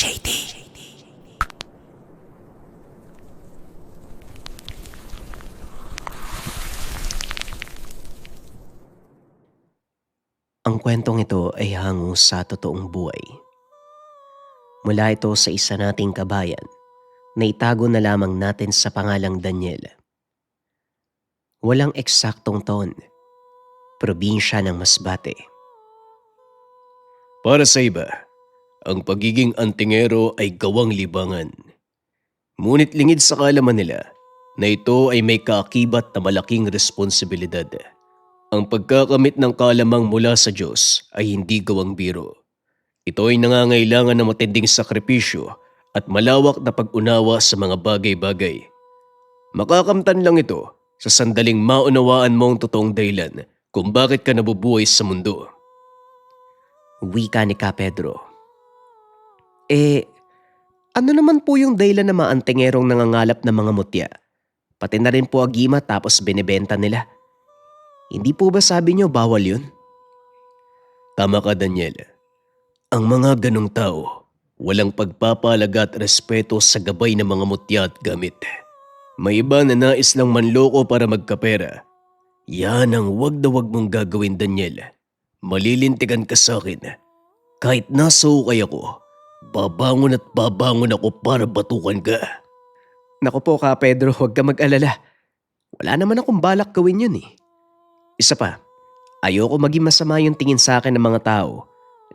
JD. Ang kwentong ito ay hango sa totoong buhay. Mula ito sa isa nating kabayan na itago na lamang natin sa pangalang Daniel. Walang eksaktong taon, probinsya ng Masbate. Para sa iba, ang pagiging antingero ay gawang libangan. Ngunit lingid sa kaalaman nila na ito ay may kaakibat na malaking responsibilidad. Ang pagkakamit ng kalamang mula sa Diyos ay hindi gawang biro. Ito ay nangangailangan ng matinding sakripisyo at malawak na pag-unawa sa mga bagay-bagay. Makakamtan lang ito sa sandaling maunawaan mo ang totoong dahilan kung bakit ka nabubuhay sa mundo. Wika ni Ka Pedro. Ano naman po yung dahilan ng mga antingerong nangangalap ng mga mutya? Pati na rin po agima tapos binibenta nila. Hindi po ba sabi niyo bawal yun? Tama ka, Daniel. Ang mga ganong tao, walang pagpapalaga at respeto sa gabay ng mga mutya at gamit. May iba na nais lang manloko para magkapera. Yan ang wag na wag mong gagawin, Daniel. Malilintikan ka sa akin. Kahit nasukay ako, babangon at babangon ako para batukan ka. Naku po Ka Pedro, huwag ka mag-alala. Wala naman akong balak gawin yun eh. Isa pa, ayoko maging masama yung tingin sa akin ng mga tao.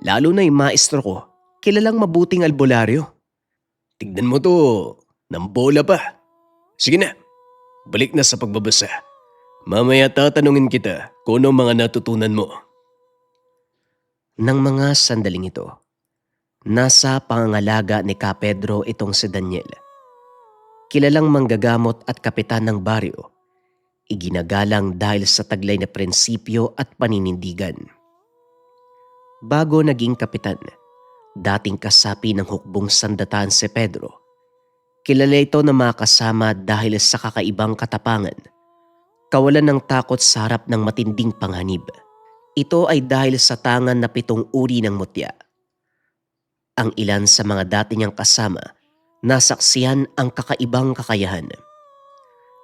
Lalo na yung maestro ko, kilalang mabuting albularyo. Tignan mo to, ng bola pa. Sige na, balik na sa pagbabasa. Mamaya tatanungin kita kung ano mga natutunan mo. Nang mga sandaling ito, nasa pangangalaga ni Ka Pedro itong si Daniel. Kilalang manggagamot at kapitan ng baryo, iginagalang dahil sa taglay na prinsipyo at paninindigan. Bago naging kapitan, dating kasapi ng hukbong sandataan si Pedro, kilala ito na makasama dahil sa kakaibang katapangan, kawalan ng takot sa harap ng matinding panganib. Ito ay dahil sa tangan na 7 uri ng mutya. Ang ilan sa mga dati niyang kasama nasaksihan ang kakaibang kakayahan.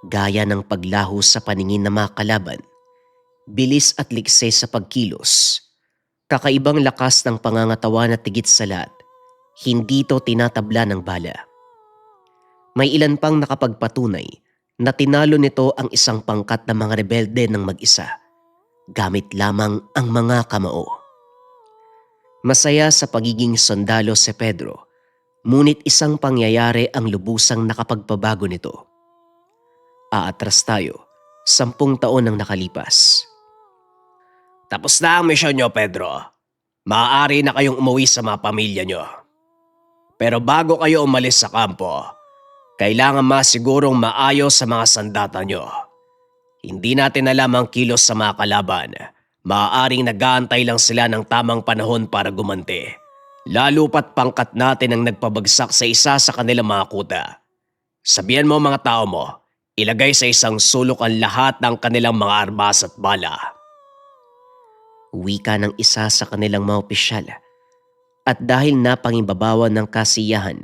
Gaya ng paglaho sa paningin ng mga kalaban, bilis at likse sa pagkilos, kakaibang lakas ng pangangatawan at tigit sa lahat, hindi ito tinatabla ng bala. May ilan pang nakapagpatunay na tinalo nito ang isang pangkat ng mga rebelde ng mag-isa, gamit lamang ang mga kamao. Masaya sa pagiging sundalo si Pedro, ngunit isang pangyayari ang lubusang nakapagpabago nito. Aatras tayo, 10 taon ang nakalipas. Tapos na ang misyon nyo, Pedro. Maaari na kayong umuwi sa mga pamilya nyo. Pero bago kayo umalis sa kampo, kailangan masigurong maayos sa mga sandata nyo. Hindi natin alam ang kilos sa mga kalaban. Maaaring nag-aantay lang sila ng tamang panahon para gumanti. Lalo pat pangkat natin ang nagpabagsak sa isa sa kanilang mga kuta. Sabihan mo mga tao mo, ilagay sa isang sulok ang lahat ng kanilang mga armas at bala. Wika ng isa sa kanilang mga opisyal. At dahil napangimbabawan ng kasiyahan,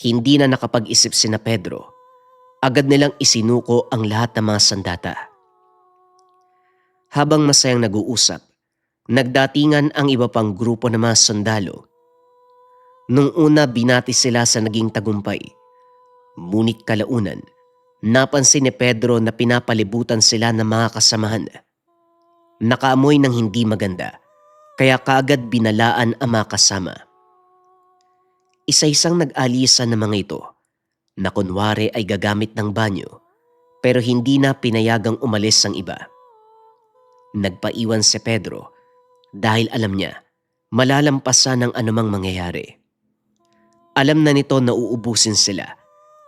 hindi na nakapag-isip sina Pedro. Agad nilang isinuko ang lahat ng mga sandata. Habang masayang nag-uusap, nagdatingan ang iba pang grupo ng mga sundalo. Nung una binati sila sa naging tagumpay. Ngunit kalaunan, napansin ni Pedro na pinapalibutan sila ng mga kasamahan. Nakaamoy ng hindi maganda, kaya kaagad binalaan ang mga kasama. Isa-isang nag-alisan ng mga ito na kunwari ay gagamit ng banyo, pero hindi na pinayagang umalis ang iba. Nagpaiwan si Pedro dahil alam niya malalampasan ng anumang mangyayari. Alam na nito na uubusin sila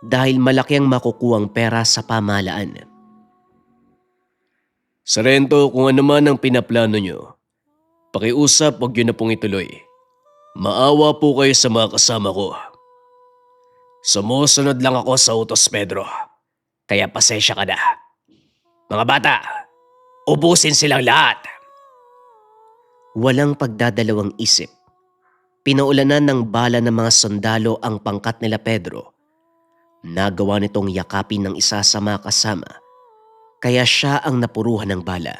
dahil malaki ang makukuhang pera sa pamahalaan. Sarento, kung ano man ang pinaplano nyo, pakiusap wag yun na pong ituloy. Maawa po kayo sa mga kasama ko. Sumusunod lang ako sa utos, Pedro. Kaya pasensya ka na. Mga bata, ubusin silang lahat. Walang pagdadalawang isip. Pinaulanan ng bala ng mga sundalo ang pangkat nila Pedro. Nagawa nitong yakapin ng isa sa mga kasama, kaya siya ang napuruhan ng bala.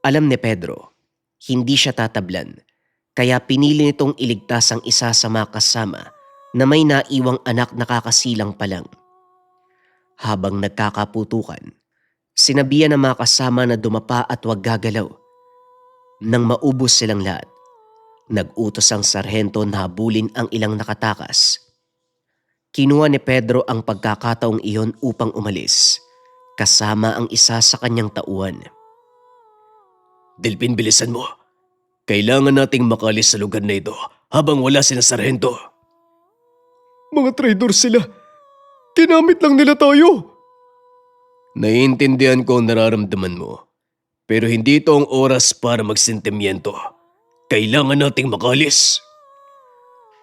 Alam ni Pedro, hindi siya tatablan, kaya pinili nitong iligtas ang isa sa mga kasama na may naiwang anak na kakasilang pa lang. Habang nagkakaputukan, sinabihan ng mga kasama na dumapa at huwag gagalaw. Nang maubos silang lahat, nag-utos ang sarhento na habulin ang ilang nakatakas. Kinuha ni Pedro ang pagkakataong iyon upang umalis, kasama ang isa sa kanyang tauhan. Delpin, bilisan mo. Kailangan nating makalis sa lugar na ito habang wala sina sarhento. Mga traidor sila. Ginamit lang nila tayo. Naiintindihan ko ang nararamdaman mo. Pero hindi ito ang oras para magsentimiento. Kailangan nating makalis.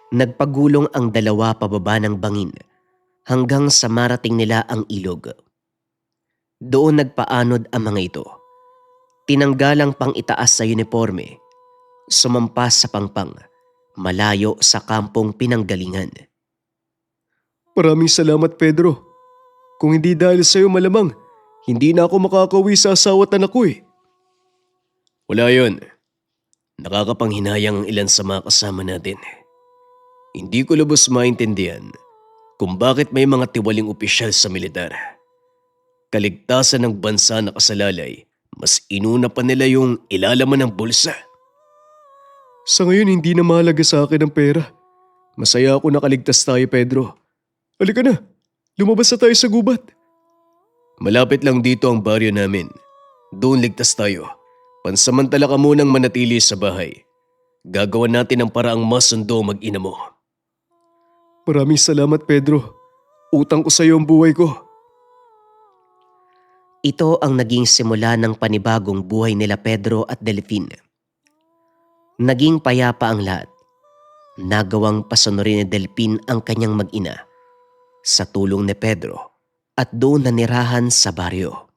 Nagpagulong ang dalawa pababa ng bangin hanggang sa marating nila ang ilog. Doon nagpaanod ang mga ito. Tinanggalang pang itaas sa uniforme, sumampas sa pangpang, malayo sa kampong pinanggalingan. Maraming salamat, Pedro. Kung hindi dahil sa'yo malamang, hindi na ako makakauwi sa asawa at anak ko eh. Wala yun. Nakakapanghinayang ang ilan sa mga kasama natin. Hindi ko lubos maintindihan kung bakit may mga tiwaling opisyal sa militar. Kaligtasan ng bansa na kasalalay, mas inuna pa nila yung ilalaman ng bulsa. Sa ngayon hindi na mahalaga sa akin ang pera. Masaya ako nakaligtas tayo, Pedro. Halika na, lumabas na tayo sa gubat. Malapit lang dito ang baryo namin. Doon ligtas tayo. Pansamantala ka munang manatili sa bahay. Gagawa natin ang paraang masundo mag-ina mo. Maraming salamat, Pedro. Utang ko sa iyo ang buhay ko. Ito ang naging simula ng panibagong buhay nila Pedro at Delfin. Naging payapa ang lahat. Nagawang pasunurin ni Delfin ang kanyang mag-ina sa tulong ni Pedro at doon nanirahan sa baryo.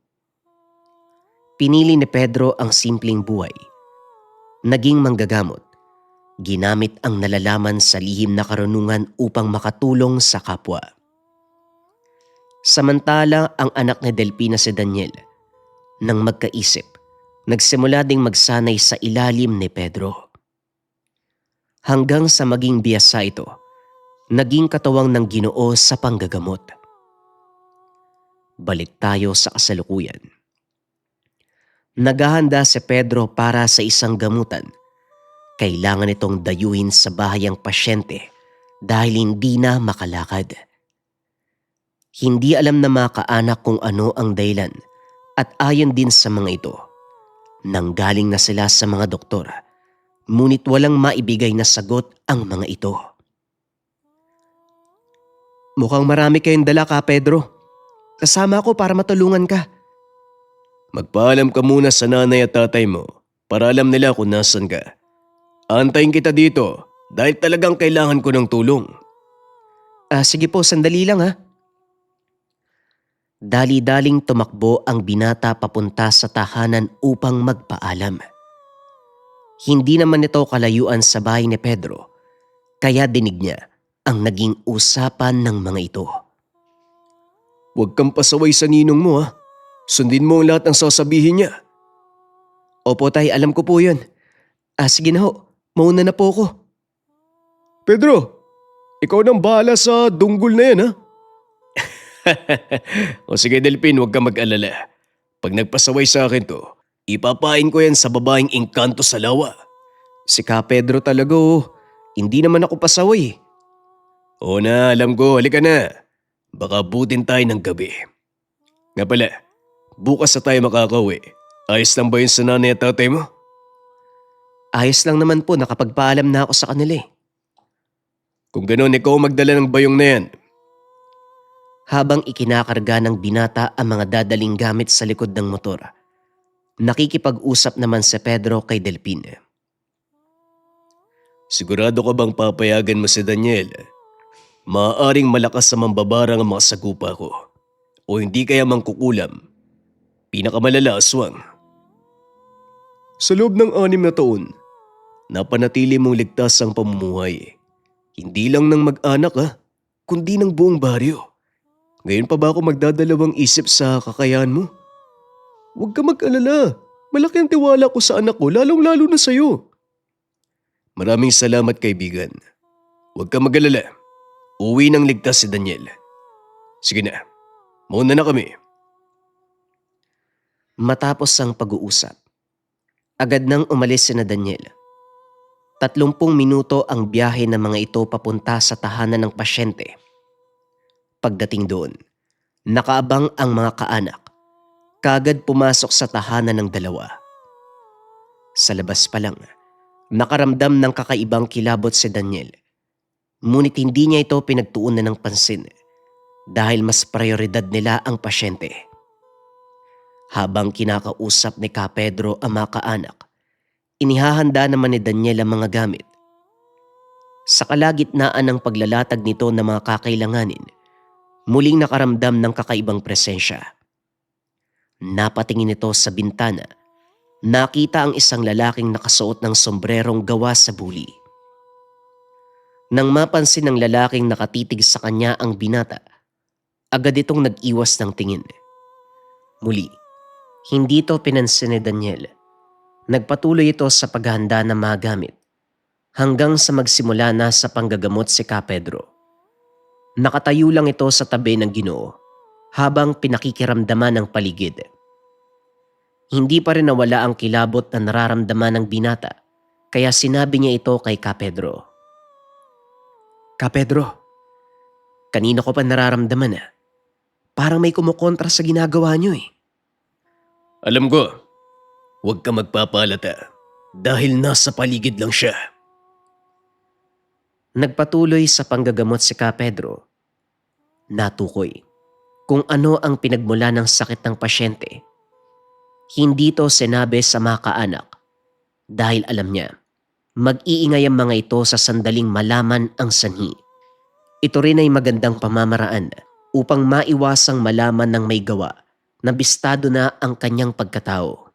Pinili ni Pedro ang simpleng buhay. Naging manggagamot. Ginamit ang nalalaman sa lihim na karunungan upang makatulong sa kapwa. Samantala ang anak ni Delpina si Daniel, nang magkaisip, nagsimula ding magsanay sa ilalim ni Pedro. Hanggang sa maging biyasa ito, naging katawang ng Ginoo sa panggagamot. Balik tayo sa kasalukuyan. Naghahanda si Pedro para sa isang gamutan. Kailangan itong dayuhin sa bahay ang pasyente dahil hindi na makalakad. Hindi alam na mga kaanak kung ano ang dahilan at ayon din sa mga ito. Nanggaling na sila sa mga doktor, ngunit walang maibigay na sagot ang mga ito. Mukhang marami kayong dala ka, Pedro. Kasama ako para matulungan ka. Magpaalam ka muna sa nanay at tatay mo para alam nila kung nasan ka. Antayin kita dito dahil talagang kailangan ko ng tulong. Sige po, sandali lang ha. Dali-daling tumakbo ang binata papunta sa tahanan upang magpaalam. Hindi naman ito kalayuan sa bahay ni Pedro, kaya dinig niya ang naging usapan ng mga ito. Huwag kang pasaway sa ninong mo ha. Sundin mo ang lahat ng sasabihin niya. Opo tay, alam ko po yun. Sige na ho, mauna na po ako. Pedro, ikaw nang bahala sa dunggol na yan ha. O sige Delpin, huwag ka mag-alala. Pag nagpasaway sa akin to, ipapain ko yan sa babaeng engkanto sa lawa. Si Ka Pedro talaga oh. Hindi naman ako pasaway. Oo na, alam ko. Halika na. Baka butin tayo ng gabi. Nga pala, bukas na tayo makakauwi. Ayos lang ba yun sa nanay at tatay mo? Ayos lang naman po, nakapagpaalam na ako sa kanila eh. Kung gano'n, ikaw magdala ng bayong na yan. Habang ikinakarga ng binata ang mga dadaling gamit sa likod ng motor, nakikipag-usap naman si Pedro kay Delpin. Sigurado ka bang papayagan mo si Daniel? Maaaring malakas sa mambabarang ang mga sagupa ko. O hindi kaya mangkukulam. Pinakamalala aswang. Sa loob ng 6 na taon, napanatili mong ligtas ang pamumuhay. Hindi lang ng mag-anak kundi ng buong baryo. Ngayon pa ba ako magdadalawang isip sa kakayahan mo? Huwag ka mag-alala. Malaki ang tiwala ko sa anak ko, lalong-lalo na sa'yo. Maraming salamat, kaibigan. Huwag ka mag-alala. Uwi ng ligtas si Daniel. Sige na, mauna na kami. Matapos ang pag-uusap, agad nang umalis si Daniel. 30 minuto ang biyahe ng mga ito papunta sa tahanan ng pasyente. Pagdating doon, nakaabang ang mga kaanak. Kaagad pumasok sa tahanan ng dalawa. Sa labas pa lang, nakaramdam ng kakaibang kilabot si Daniel. Ngunit hindi niya ito pinagtuunan ng pansin dahil mas prioridad nila ang pasyente. Habang kinakausap ni Ka Pedro ang mga kaanak, inihahanda naman ni Daniel ang mga gamit. Sa kalagitnaan ng paglalatag nito ng mga kakailanganin, muling nakaramdam ng kakaibang presensya. Napatingin ito sa bintana. Nakita ang isang lalaking nakasuot ng sombrerong gawa sa buli. Nang mapansin ng lalaking nakatitig sa kanya ang binata, agad itong nag-iwas ng tingin. Muli, hindi ito pinansin ni Daniel. Nagpatuloy ito sa paghahanda ng mga gamit hanggang sa magsimula na sa panggagamot si Ka Pedro. Nakatayo lang ito sa tabi ng Ginoo habang pinakikiramdaman ang paligid. Hindi pa rin nawala ang kilabot na nararamdaman ng binata kaya sinabi niya ito kay Ka Pedro. Ka Pedro, kanina ko pa nararamdaman parang may kumukontra sa ginagawa niyo Alam ko, huwag ka magpapalata dahil nasa paligid lang siya. Nagpatuloy sa panggagamot si Ka Pedro. Natukoy kung ano ang pinagmula ng sakit ng pasyente. Hindi ito sinabi sa mga kaanak dahil alam niya mag-iingay ang mga ito sa sandaling malaman ang sanhi. Ito rin ay magandang pamamaraan upang maiwasang malaman ng may gawa na bistado na ang kanyang pagkatao.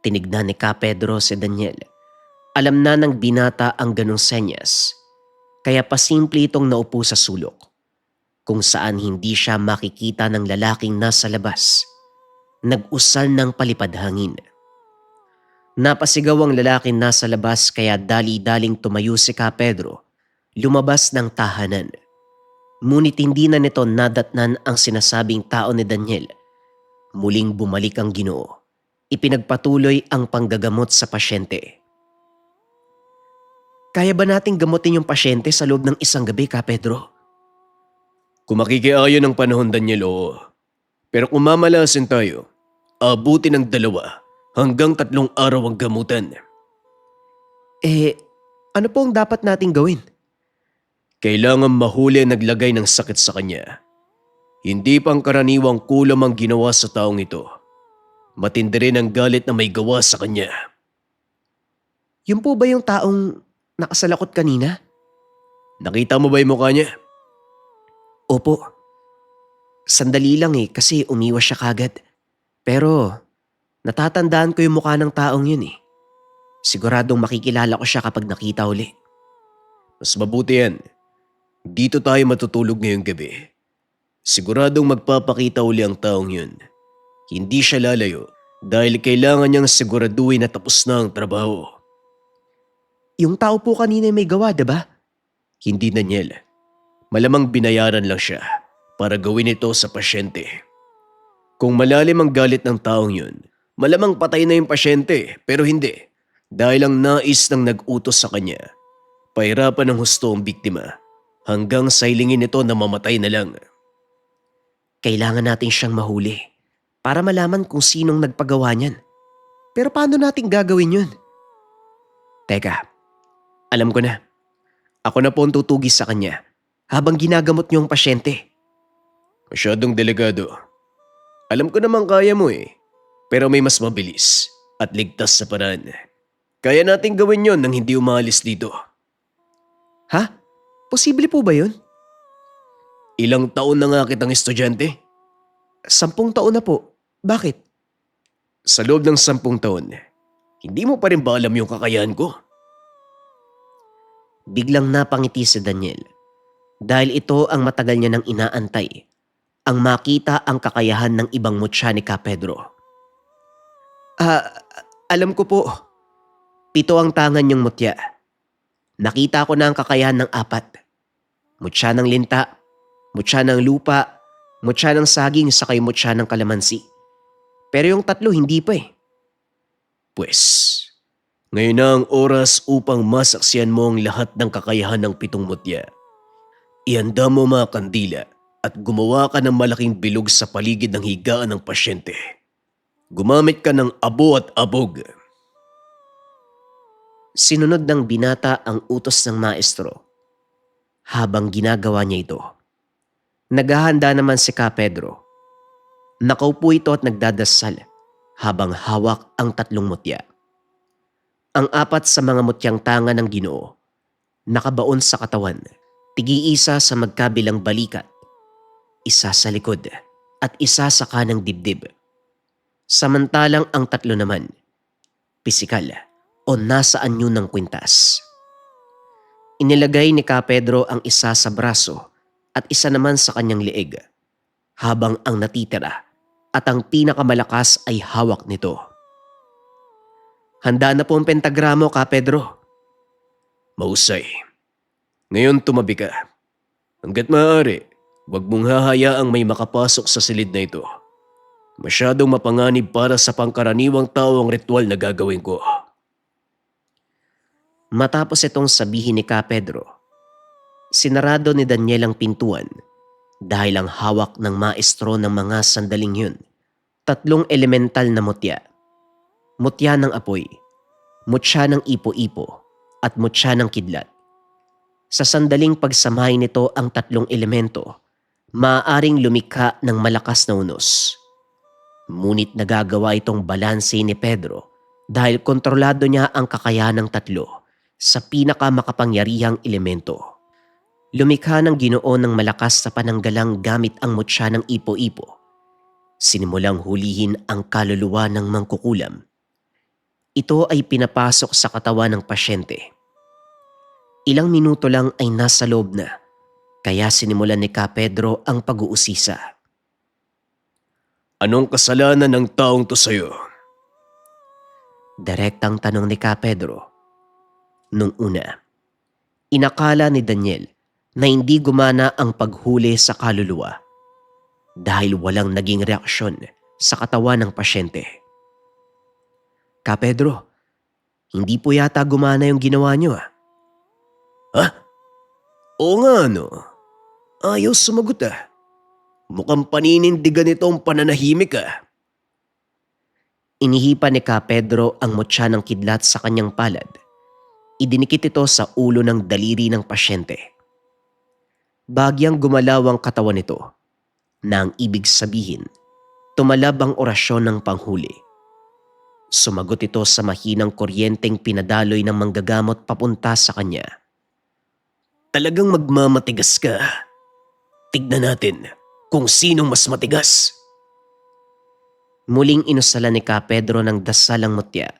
Tinignan ni Ka Pedro si Daniel. Alam na ng binata ang ganong senyas, kaya pasimple itong naupo sa sulok, kung saan hindi siya makikita ng lalaking nasa labas. Nag-usal ng palipad hangin. Napasigaw ang lalaking nasa labas kaya dali-daling tumayo si Ka Pedro, lumabas ng tahanan. Ngunit hindi na nito nadatnan ang sinasabing tao ni Daniel. Muling bumalik ang Ginoo. Ipinagpatuloy ang panggagamot sa pasyente. Kaya ba nating gamutin yung pasyente sa loob ng isang gabi, Ka Pedro? Kung makikiayon ng panahon, Daniel, oo. Pero kung mamalasin tayo, abutin ng 2 hanggang 3 araw ang gamutan. Ano po ang dapat nating gawin? Kailangan mahuli ang naglagay ng sakit sa kanya. Hindi pangkaraniwang kulam ang ginawa sa taong ito. Matindi rin ang galit na may gawa sa kanya. Yun po ba yung taong nakasalakot kanina? Nakita mo ba yung mukha niya? Opo. Sandali lang kasi umiwas siya kagad. Pero natatandaan ko yung mukha ng taong yun Siguradong makikilala ko siya kapag nakita uli. Mas mabuti yan. Dito tayo matutulog ngayong gabi. Siguradong magpapakita uli ang taong yun. Hindi siya lalayo dahil kailangan niyang siguraduhin na tapos na ang trabaho. Yung tao po kanina may gawa, diba? Hindi, Daniel. Malamang binayaran lang siya para gawin ito sa pasyente. Kung malalim ang galit ng taong yun, malamang patay na yung pasyente pero hindi. Dahil ang nais ng nag-utos sa kanya, pahirapan ng husto ang biktima hanggang sa hilingin ito na mamatay na lang. Kailangan natin siyang mahuli para malaman kung sinong nagpagawa niyan. Pero paano natin gagawin yun? Teka, alam ko na. Ako na po ang tutugis sa kanya habang ginagamot niyo ang pasyente. Masyadong delikado. Alam ko naman kaya mo pero may mas mabilis at ligtas sa paraan. Kaya nating gawin yon nang hindi umalis dito. Ha? Posible po ba yun? Ilang taon na nga kitang estudyante? 10 taon na po. Bakit? Sa loob ng 10 taon, Hindi mo pa rin ba alam yung kakayahan ko? Biglang napangiti si Daniel dahil ito ang matagal niya nang inaantay, ang makita ang kakayahan ng ibang mutya ni Ka Pedro. Alam ko po. 7 ang tangan niyong mutya. Nakita ko na ang kakayahan ng 4. Mutya ng linta, mutya ng lupa, mutya ng saging sa mutya ng kalamansi. Pero yung 3 hindi pa eh. Pwes, ngayon na ang oras upang masaksiyan mo ang lahat ng kakayahan ng 7 mutya. Ihanda mo mga kandila at gumawa ka ng malaking bilog sa paligid ng higaan ng pasyente. Gumamit ka ng abo at abog. Sinunod ng binata ang utos ng maestro. Habang ginagawa niya ito, naghahanda naman si Ka Pedro. Nakaupo ito at nagdadasal habang hawak ang 3 mutya. Ang 4 sa mga mutyang tanga ng Ginoo nakabaon sa katawan, tig-iisa sa magkabilang balikat, isa sa likod at isa sa kanang dibdib. Samantalang ang 3 naman, pisikal o nasa anyo ng kwintas. Inilagay ni Ka Pedro ang isa sa braso at isa naman sa kanyang leeg, habang ang natitira at ang pinakamalakas ay hawak nito. Handa na po ang pentagramo, Ka Pedro. Mahusay. Ngayon tumabi ka. Hanggat maaari, huwag mong hahayaang may makapasok sa silid na ito. Masyadong mapanganib para sa pangkaraniwang tao ang ritual na gagawin ko. Matapos itong sabihin ni Ka Pedro, sinarado ni Daniel ang pintuan dahil ang hawak ng maestro ng mga sandaling yun, 3 elemental na mutya. Mutya ng apoy, mutya ng ipo-ipo, at mutya ng kidlat. Sa sandaling pagsamahin nito ang 3 elemento, maaaring lumikha ng malakas na unos. Ngunit nagagawa itong balanse ni Pedro dahil kontrolado niya ang kakayahan ng 3 sa pinakamakapangyarihang elemento. Lumikha ng Ginoo ng malakas na pananggalang gamit ang mutya ng ipo-ipo. Sinimulang hulihin ang kaluluwa ng mangkukulam. Ito ay pinapasok sa katawan ng pasyente. Ilang minuto lang ay nasa loob na, kaya sinimulan ni Ka Pedro ang pag-uusisa. Anong kasalanan ng taong to sa'yo? Direktang tanong ni Ka Pedro. Nung una, inakala ni Daniel na hindi gumana ang paghuli sa kaluluwa dahil walang naging reaksyon sa katawan ng pasyente. Ka Pedro, hindi po yata gumana yung ginawa niyo ah. Ha? Oo nga no. Ayaw sumagot ah. Mukhang paninindigan itong pananahimik ah. Inihipa ni Ka Pedro ang mutya ng kidlat sa kanyang palad. Idinikit ito sa ulo ng daliri ng pasyente. Bagyang gumalaw ang katawan nito na ang ibig sabihin, tumalab ang orasyon ng panghuli. Sumagot ito sa mahinang kuryenteng pinadaloy ng manggagamot papunta sa kanya. Talagang magmamatigas ka. Tignan natin kung sinong mas matigas. Muling inusalan ni Ka Pedro ng dasal ang mutya.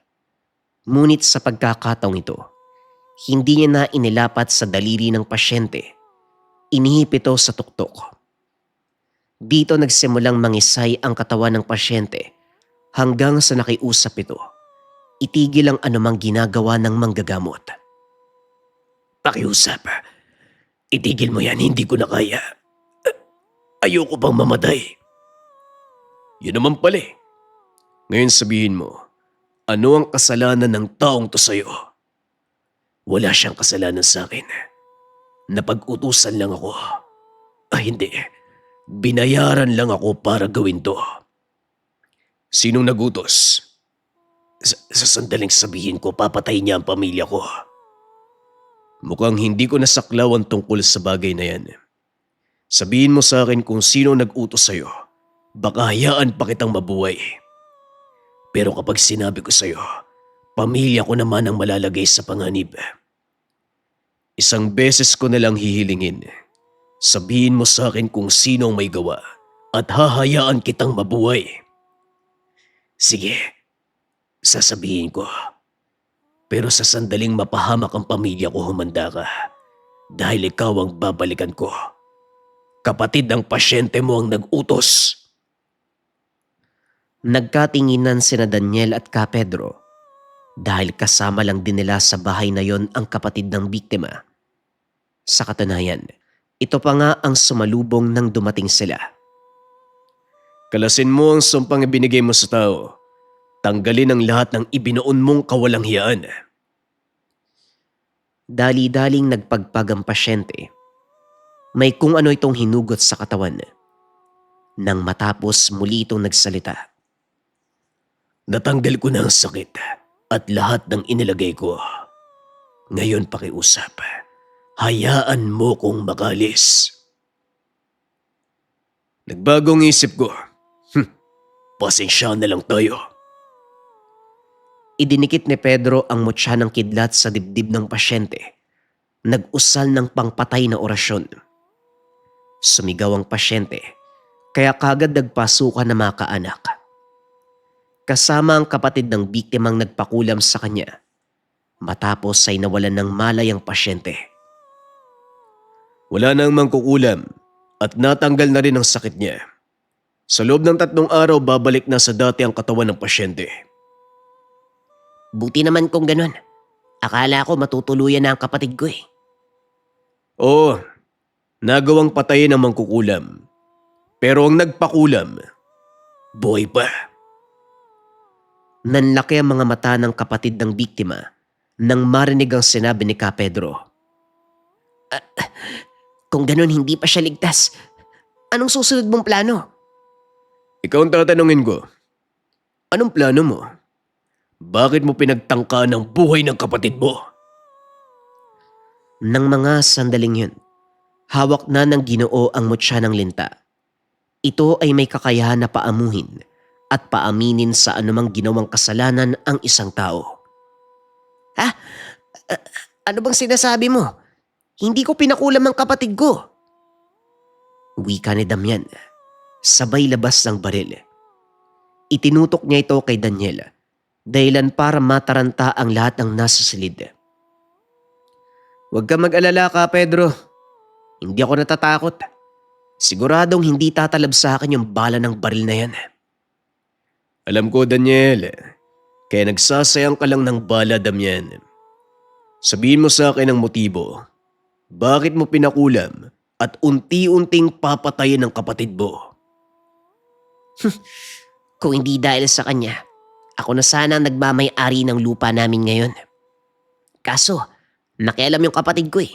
Ngunit sa pagkakataong ito, hindi niya na inilapat sa daliri ng pasyente. Inihip ito sa tuktok. Dito nagsimulang mangisay ang katawan ng pasyente hanggang sa nakiusap ito. Itigil ang anumang ginagawa ng manggagamot. Pakiusap. Itigil mo yan, hindi ko na kaya. Ayoko bang mamatay? Yun naman pala eh. Ngayon sabihin mo, ano ang kasalanan ng taong to sa'yo? Wala siyang kasalanan sa akin. Napag-utusan lang ako. Hindi. Binayaran lang ako para gawin to. Sinong nagutos? Sa sandaling sabihin ko, papatay niya ang pamilya ko. Mukhang hindi ko nasaklaw ang tungkol sa bagay na yan. Sabihin mo sa akin kung sino nag-utos sa'yo. Baka hayaan pa kitang mabuhay. Pero kapag sinabi ko sa'yo, pamilya ko naman ang malalagay sa panganib. Isang beses ko na lang hihilingin. Sabihin mo sa akin kung sino ang may gawa at hahayaan kitang mabuhay. Sige, Sasabihin ko. Pero sa sandaling mapahamak ang pamilya ko, humanda ka. Dahil ikaw ang babalikan ko. Kapatid ng pasyente mo ang nag-utos. Nagkatinginan sina Daniel at Ka Pedro dahil kasama lang din nila sa bahay na yon ang kapatid ng biktima. Sa katunayan, ito pa nga ang sumalubong nang dumating sila. Kalasin mo ang sumpang ibinigay mo sa tao. Tanggalin ang lahat ng ibinuon mong kawalanghiyaan. Dali-daling nagpagpag ang pasyente. May kung ano itong hinugot sa katawan. Nang matapos muli itong nagsalita. Natanggal ko na ang sakit at lahat ng inilagay ko. Ngayon pakiusap. Hayaan mo kong makalis. Nagbagong isip ko. Pasensya na lang tayo. Idinikit ni Pedro ang mutya ng kidlat sa dibdib ng pasyente. Nag-usal ng pangpatay na orasyon. Sumigaw ang pasyente, kaya kagad nagpasukan na mga kaanak. Kasama ang kapatid ng biktimang nagpakulam sa kanya. Matapos ay nawalan ng malay ang pasyente. Wala nang mangkukulam at natanggal na rin ang sakit niya. Sa loob ng 3 araw babalik na sa dati ang katawan ng pasyente. Buti naman kung ganun. Akala ko matutuluyan na ang kapatid ko eh. Oo, nagawang patayin ang mangkukulam. Pero ang nagpakulam, Buhay pa. Nanlaki ang mga mata ng kapatid ng biktima nang marinig ang sinabi ni Ka Pedro. Kung ganun hindi pa siya ligtas, anong susunod mong plano? ikaw ang tatanungin ko. Anong plano mo? Bakit mo pinagtangka ng buhay ng kapatid mo? Nang mga sandaling yun, hawak na ng Ginoo ang mutya ng linta. Ito ay may kakayahan na paamuhin at paaminin sa anumang ginawang kasalanan ang isang tao. Ha? Ano bang sinasabi mo? Hindi ko pinakulam ang kapatid ko. Wika ni Damian, sabay labas ng baril. Itinutok niya ito kay Daniel, dahilan para mataranta ang lahat ng nasa silid. Huwag ka mag-alala Ka Pedro. Hindi ako natatakot. Siguradong hindi tatalab sa akin yung bala ng baril na yan. Alam ko, Daniel. Kaya nagsasayang ka lang ng bala, Damian. Sabihin mo sa akin ang motibo. Bakit mo pinakulam at unti-unting papatayin ang kapatid mo? Kung hindi dahil sa kanya, ako na sana ang nagmamay-ari ng lupa namin ngayon. Kaso, nakialam yung kapatid ko eh.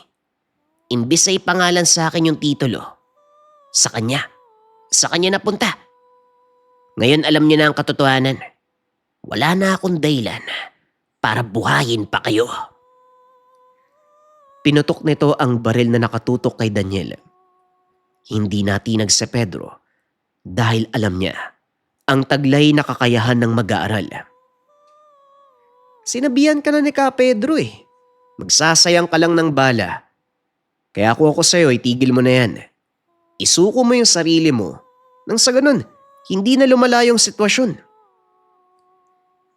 Imbis ay pangalan sa akin yung titulo. Sa kanya napunta. Ngayon alam niyo na ang katotohanan. Wala na akong dahilan para buhayin pa kayo. Pinutok nito ang baril na nakatutok kay Daniel. Hindi natinag si Pedro dahil alam niya ang taglay na kakayahan ng mag-aaral. Sinabihan ka na ni Ka Pedro eh. Magsasayang ka lang ng bala. Kaya kung ako sa'yo, itigil mo na yan. Isuko mo yung sarili mo nang sa ganun, hindi na lumala yung sitwasyon.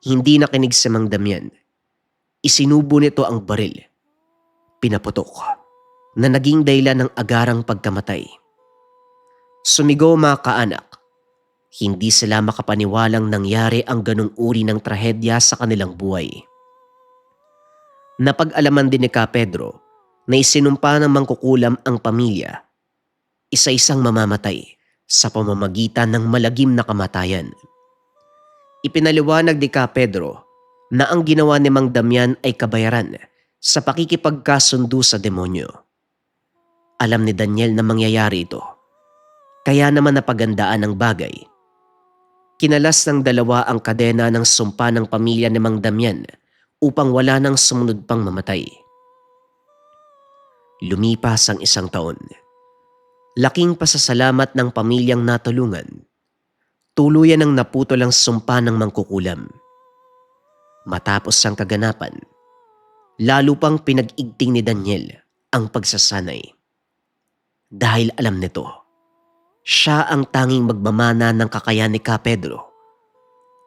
Hindi nakinig si Mang Damian. Isinubo nito ang baril. Pinaputok na naging dahilan ng agarang pagkamatay. Sumigaw mga kaanak. Hindi sila makapaniwalang nangyari ang ganung uri ng trahedya sa kanilang buhay. Napag-alaman din ni Ka Pedro na isinumpa ng mangkukulam ang pamilya. Isa-isang mamamatay sa pamamagitan ng malagim na kamatayan. Ipinaliwanag ni Ka Pedro na ang ginawa ni Mang Damian ay kabayaran sa pakikipagkasundo sa demonyo. Alam ni Daniel na mangyayari ito, kaya naman napagandaan ang bagay. Kinalas ng dalawa ang kadena ng sumpa ng pamilya ni Mang Damian upang wala nang sumunod pang mamatay. Lumipas ang 1 taon. Laking pasasalamat ng pamilyang natulungan. Tuluyan ang naputol ang sumpa ng mangkukulam. Matapos ang kaganapan, lalo pang pinag-igting ni Daniel ang pagsasanay. Dahil alam nito, siya ang tanging magmamana ng kakayahan ni Ka Pedro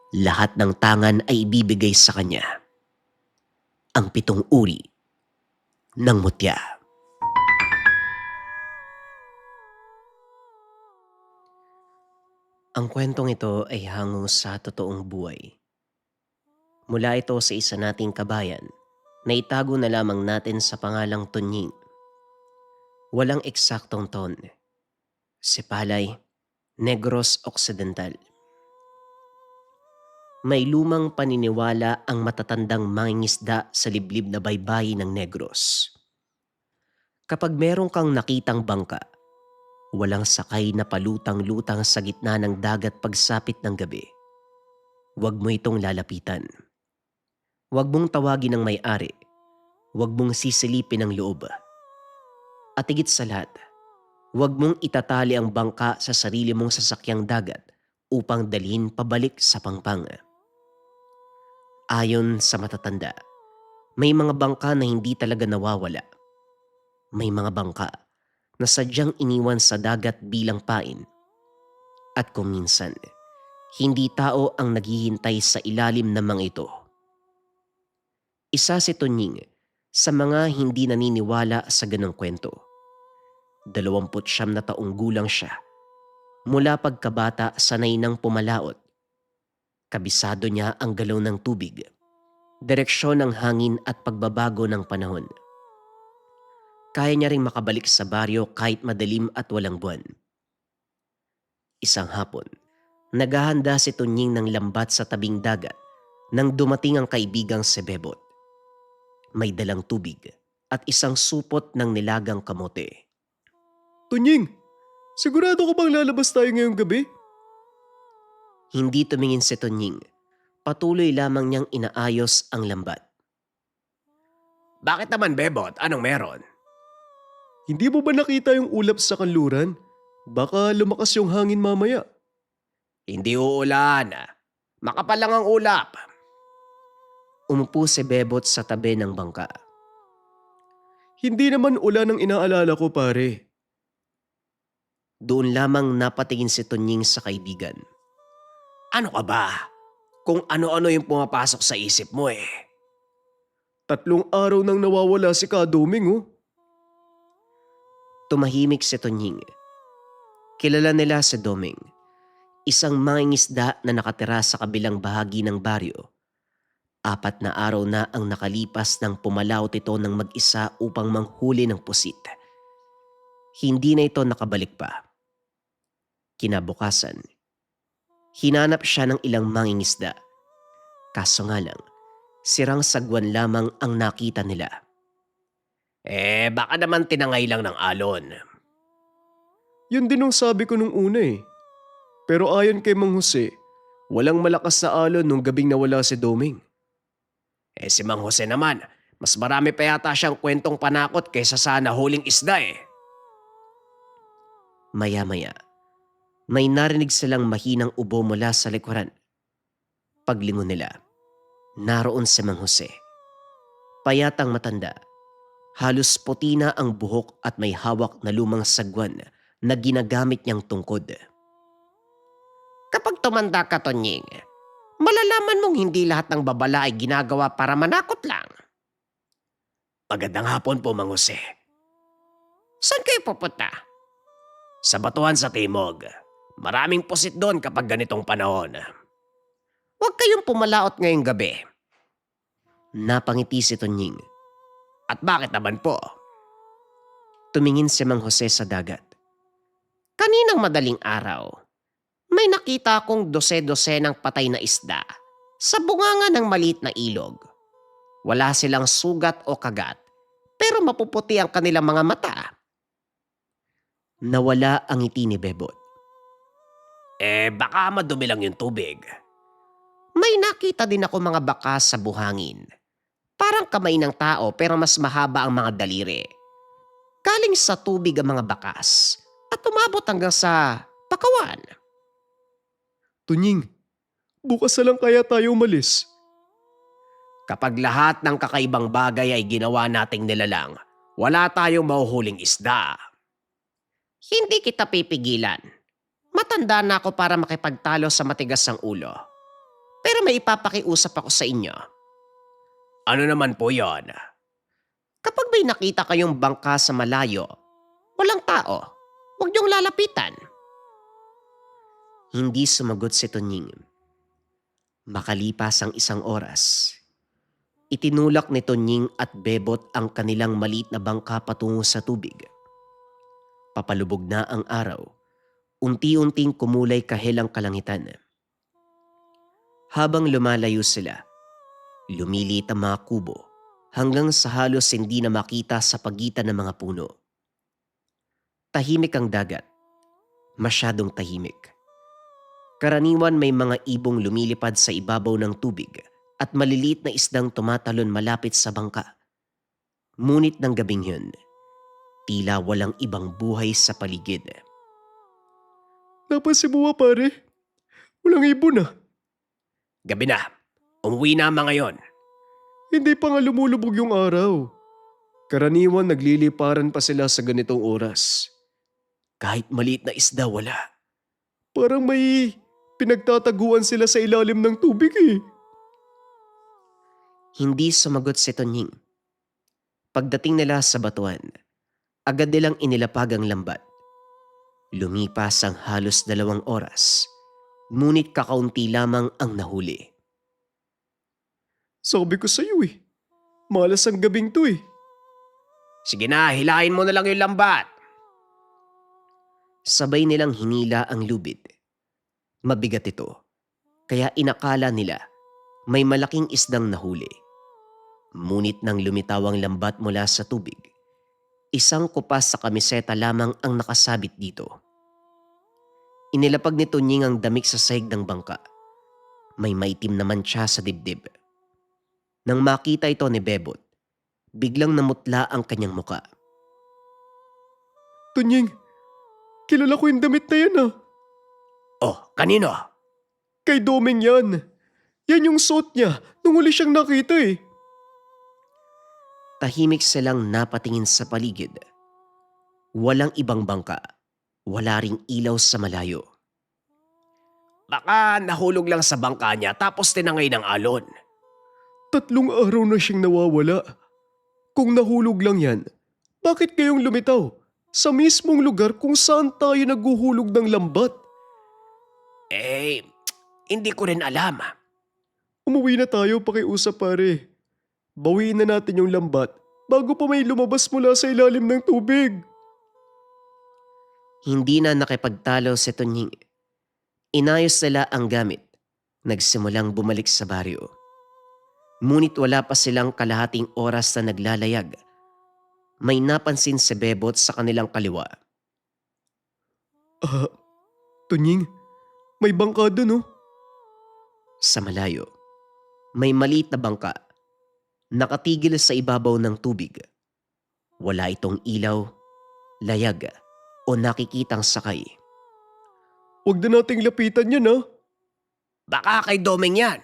Lahat ng tangan ay ibibigay sa kanya. Ang 7 uri ng mutya. Ang kwentong ito ay hango sa totoong buhay. Mula ito sa isa nating kabayan na itago na lamang natin sa pangalang Tunying. Walang eksaktong taon. Sipalay, Negros Occidental. May lumang paniniwala ang matatandang mangingisda sa liblib na baybayin ng Negros. Kapag meron kang nakitang bangka, walang sakay na palutang-lutang sa gitna ng dagat pagsapit ng gabi, huwag mo itong lalapitan. Huwag mong tawagin ang may-ari. Huwag mong sisilipin ang loob. At higit sa lahat, huwag mong itatali ang bangka sa sarili mong sasakyang dagat upang dalhin pabalik sa Pangpang. Ayon sa matatanda, may mga bangka na hindi talaga nawawala. May mga bangka na sadyang iniwan sa dagat bilang pain. At kung minsan, hindi tao ang naghihintay sa ilalim ng mga ito. Isa si Tunying sa mga hindi naniniwala sa ganong kwento. 29 na taong gulang siya. Mula pagkabata sanay nang pumalaot. Kabisado niya ang galaw ng tubig, direksyon ng hangin at pagbabago ng panahon. Kaya niya ring makabalik sa baryo kahit madilim at walang buwan. Isang hapon, naghahanda si Tunying ng lambat sa tabing dagat nang dumating ang kaibigang si Bebot. May dalang tubig at isang supot ng nilagang kamote. Tunying, sigurado ka bang lalabas tayo ngayong gabi? Hindi tumingin si Tunying. Patuloy lamang niyang inaayos ang lambat. Bakit naman, Bebot? Anong meron? Hindi mo ba nakita yung ulap sa kanluran? Baka lumakas yung hangin mamaya. Hindi uulan. Makapal lang ang ulap. Umupo si Bebot sa tabi ng bangka. Hindi naman ulan ang inaalala ko, pare. Doon lamang napatingin si Tunying sa kaibigan. Ano ka ba? Kung ano-ano yung pumapasok sa isip mo eh. 3 araw nang nawawala si Kadoming, oh. Tumahimik si Tunying. Kilala nila si Doming, isang mangingisda na nakatira sa kabilang bahagi ng baryo. 4 na araw na ang nakalipas nang pumalaot ito ng mag-isa upang manghuli ng pusit. Hindi na ito nakabalik pa. Kinabukasan, hinanap siya ng ilang mangingisda. Kaso nga lang, sirang sagwan lamang ang nakita nila. Baka naman tinangay lang ng alon. Yun din ang sabi ko nung una eh. Pero ayon kay Mang Jose, walang malakas na alon nung gabing nawala si Doming. Si Mang Jose naman, mas marami pa yata siyang kwentong panakot kaysa sa nahuling isda eh. Maya-maya, may narinig silang mahinang ubo mula sa likuran. Paglingon nila, naroon si Mang Jose. Payatang matanda, halos puti na ang buhok at may hawak na lumang sagwan na ginagamit niyang tungkod. Kapag tumanda ka, Tonying, malalaman mong hindi lahat ng babala ay ginagawa para manakot lang. Magandang hapon po, Mang Jose. Saan kayo pupunta? Sa Batuhan sa Timog. Maraming pusit doon kapag ganitong panahon. Huwag kayong pumalaot ngayong gabi. Napangiti si Tunying. At bakit naman po? Tumingin si Mang Jose sa dagat. Kaninang madaling araw, may nakita akong dose-dose ng patay na isda sa bunganga ng maliit na ilog. Wala silang sugat o kagat, pero mapuputi ang kanilang mga mata. Nawala ang ngiti ni Bebot. Baka madumi lang yung tubig. May nakita din ako mga bakas sa buhangin. Parang kamay ng tao pero mas mahaba ang mga daliri. Galing sa tubig ang mga bakas at umabot hanggang sa pakawan. Tunying, bukas na lang kaya tayo umalis. Kapag lahat ng kakaibang bagay ay ginawa nating nilalang, wala tayong mahuhuling isda. Hindi kita pipigilan. Matanda na ako para makipagtalo sa matigas ang ulo. Pero may ipapakiusap ako sa inyo. Ano naman po yon? Kapag may nakita kayong bangka sa malayo, walang tao, huwag niyong lalapitan. Hindi sumagot si Tonying. Makalipas ang isang oras, itinulak ni Tonying at Bebot ang kanilang maliit na bangka patungo sa tubig. Papalubog na ang araw, unti-unting kumulay kahel ang kalangitan. Habang lumalayo sila, lumilit ang mga kubo hanggang sa halos hindi na makita sa pagitan ng mga puno. Tahimik ang dagat, masyadong tahimik. Karaniwan may mga ibong lumilipad sa ibabaw ng tubig at maliliit na isdang tumatalon malapit sa bangka. Ngunit ng gabing yun, tila walang ibang buhay sa paligid. Napansin mo ba, pare? Walang ibon ah. Gabi na. Umuwi na ang mga yon. Hindi pa nga lumulubog yung araw. Karaniwan nagliliparan pa sila sa ganitong oras. Kahit maliit na isda, wala. Parang may pinagtataguan sila sa ilalim ng tubig eh. Hindi sumagot si Tonying. Pagdating nila sa batuan, agad nilang inilapag ang lambat. Lumipas ang halos 2 oras, ngunit kakaunti lamang ang nahuli. Sabi ko sa'yo eh. Malas ang gabing to eh. Sige na, hilahin mo na lang yung lambat. Sabay nilang hinila ang lubid. Mabigat ito, kaya inakala nila may malaking isdang nahuli. Ngunit nang lumitaw ang lambat mula sa tubig, isang kupas sa kamiseta lamang ang nakasabit dito. Inilapag ni Tonying ang damit sa sahig ng bangka. May maitim na mantsa sa dibdib. Nang makita ito ni Bebot, biglang namutla ang kanyang muka. Tunying, kilala ko yung damit na yan ah. Oh, kanino? Kay Doming yan. Yan yung suot niya nung uli siyang nakita eh. Tahimik silang napatingin sa paligid. Walang ibang bangka, wala ring ilaw sa malayo. Baka nahulog lang sa bangka niya tapos tinangay ng alon. 3 araw na siyang nawawala. Kung nahulog lang yan, bakit kayong lumitaw sa mismong lugar kung saan tayo naghuhulog ng lambat? Eh, hindi ko rin alam. Umuwi na tayo, pakiusap pare. Bawiin na natin yung lambat bago pa may lumabas mula sa ilalim ng tubig. Hindi na nakipagtalo si Tonying. Inayos nila ang gamit. Nagsimulang bumalik sa baryo. Ngunit wala pa silang kalahating oras na naglalayag. May napansin si Bebot sa kanilang kaliwa. Tunying, may bangka doon oh. Sa malayo, may maliit na bangka. Nakatigil sa ibabaw ng tubig. Wala itong ilaw, layag o nakikitang sakay. Huwag na nating lapitan yan ah. Baka kay Doming yan.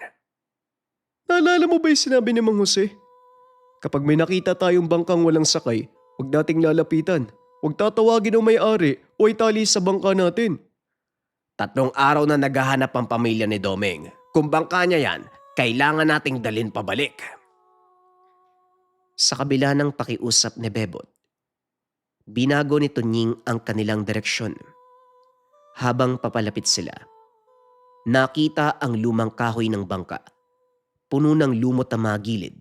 Naalala mo ba yung sinabi ni Mang Jose? Kapag may nakita tayong bangkang walang sakay, huwag nating lalapitan. Huwag tatawagin ang may-ari o itali sa bangka natin. 3 araw na naghahanap ang pamilya ni Doming. Kung bangka niya yan, kailangan nating dalhin pabalik. Sa kabila ng pakiusap ni Bebot, binago ni Tonying ang kanilang direksyon. Habang papalapit sila, nakita ang lumang kahoy ng bangka. Puno ng lumot na mga gilid.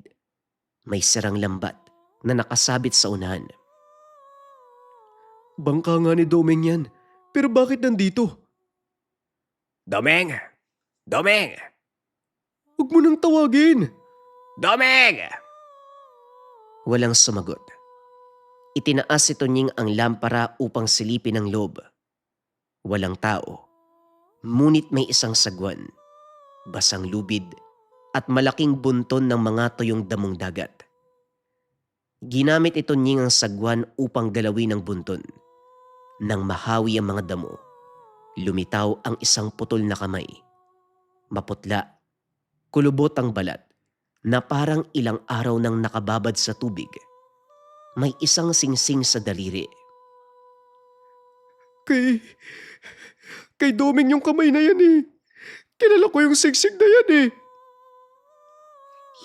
May sirang lambat na nakasabit sa unahan. Bangka nga ni Doming yan, pero bakit nandito? Doming! Doming! Huwag mo nang tawagin! Doming! Walang sumagot. Itinaas si Tonying ang lampara upang silipin ang loob. Walang tao. Ngunit may isang sagwan, basang lubid at malaking bunton ng mga tuyong damong dagat. Ginamit ito Tonying ang sagwan upang galawin ang bunton. Nang mahawi ang mga damo, lumitaw ang isang putol na kamay. Maputla, kulubot ang balat na parang ilang araw nang nakababad sa tubig. May isang singsing sa daliri. Kay Doming yung kamay na yan eh. Kilala ko yung siksik na yan eh.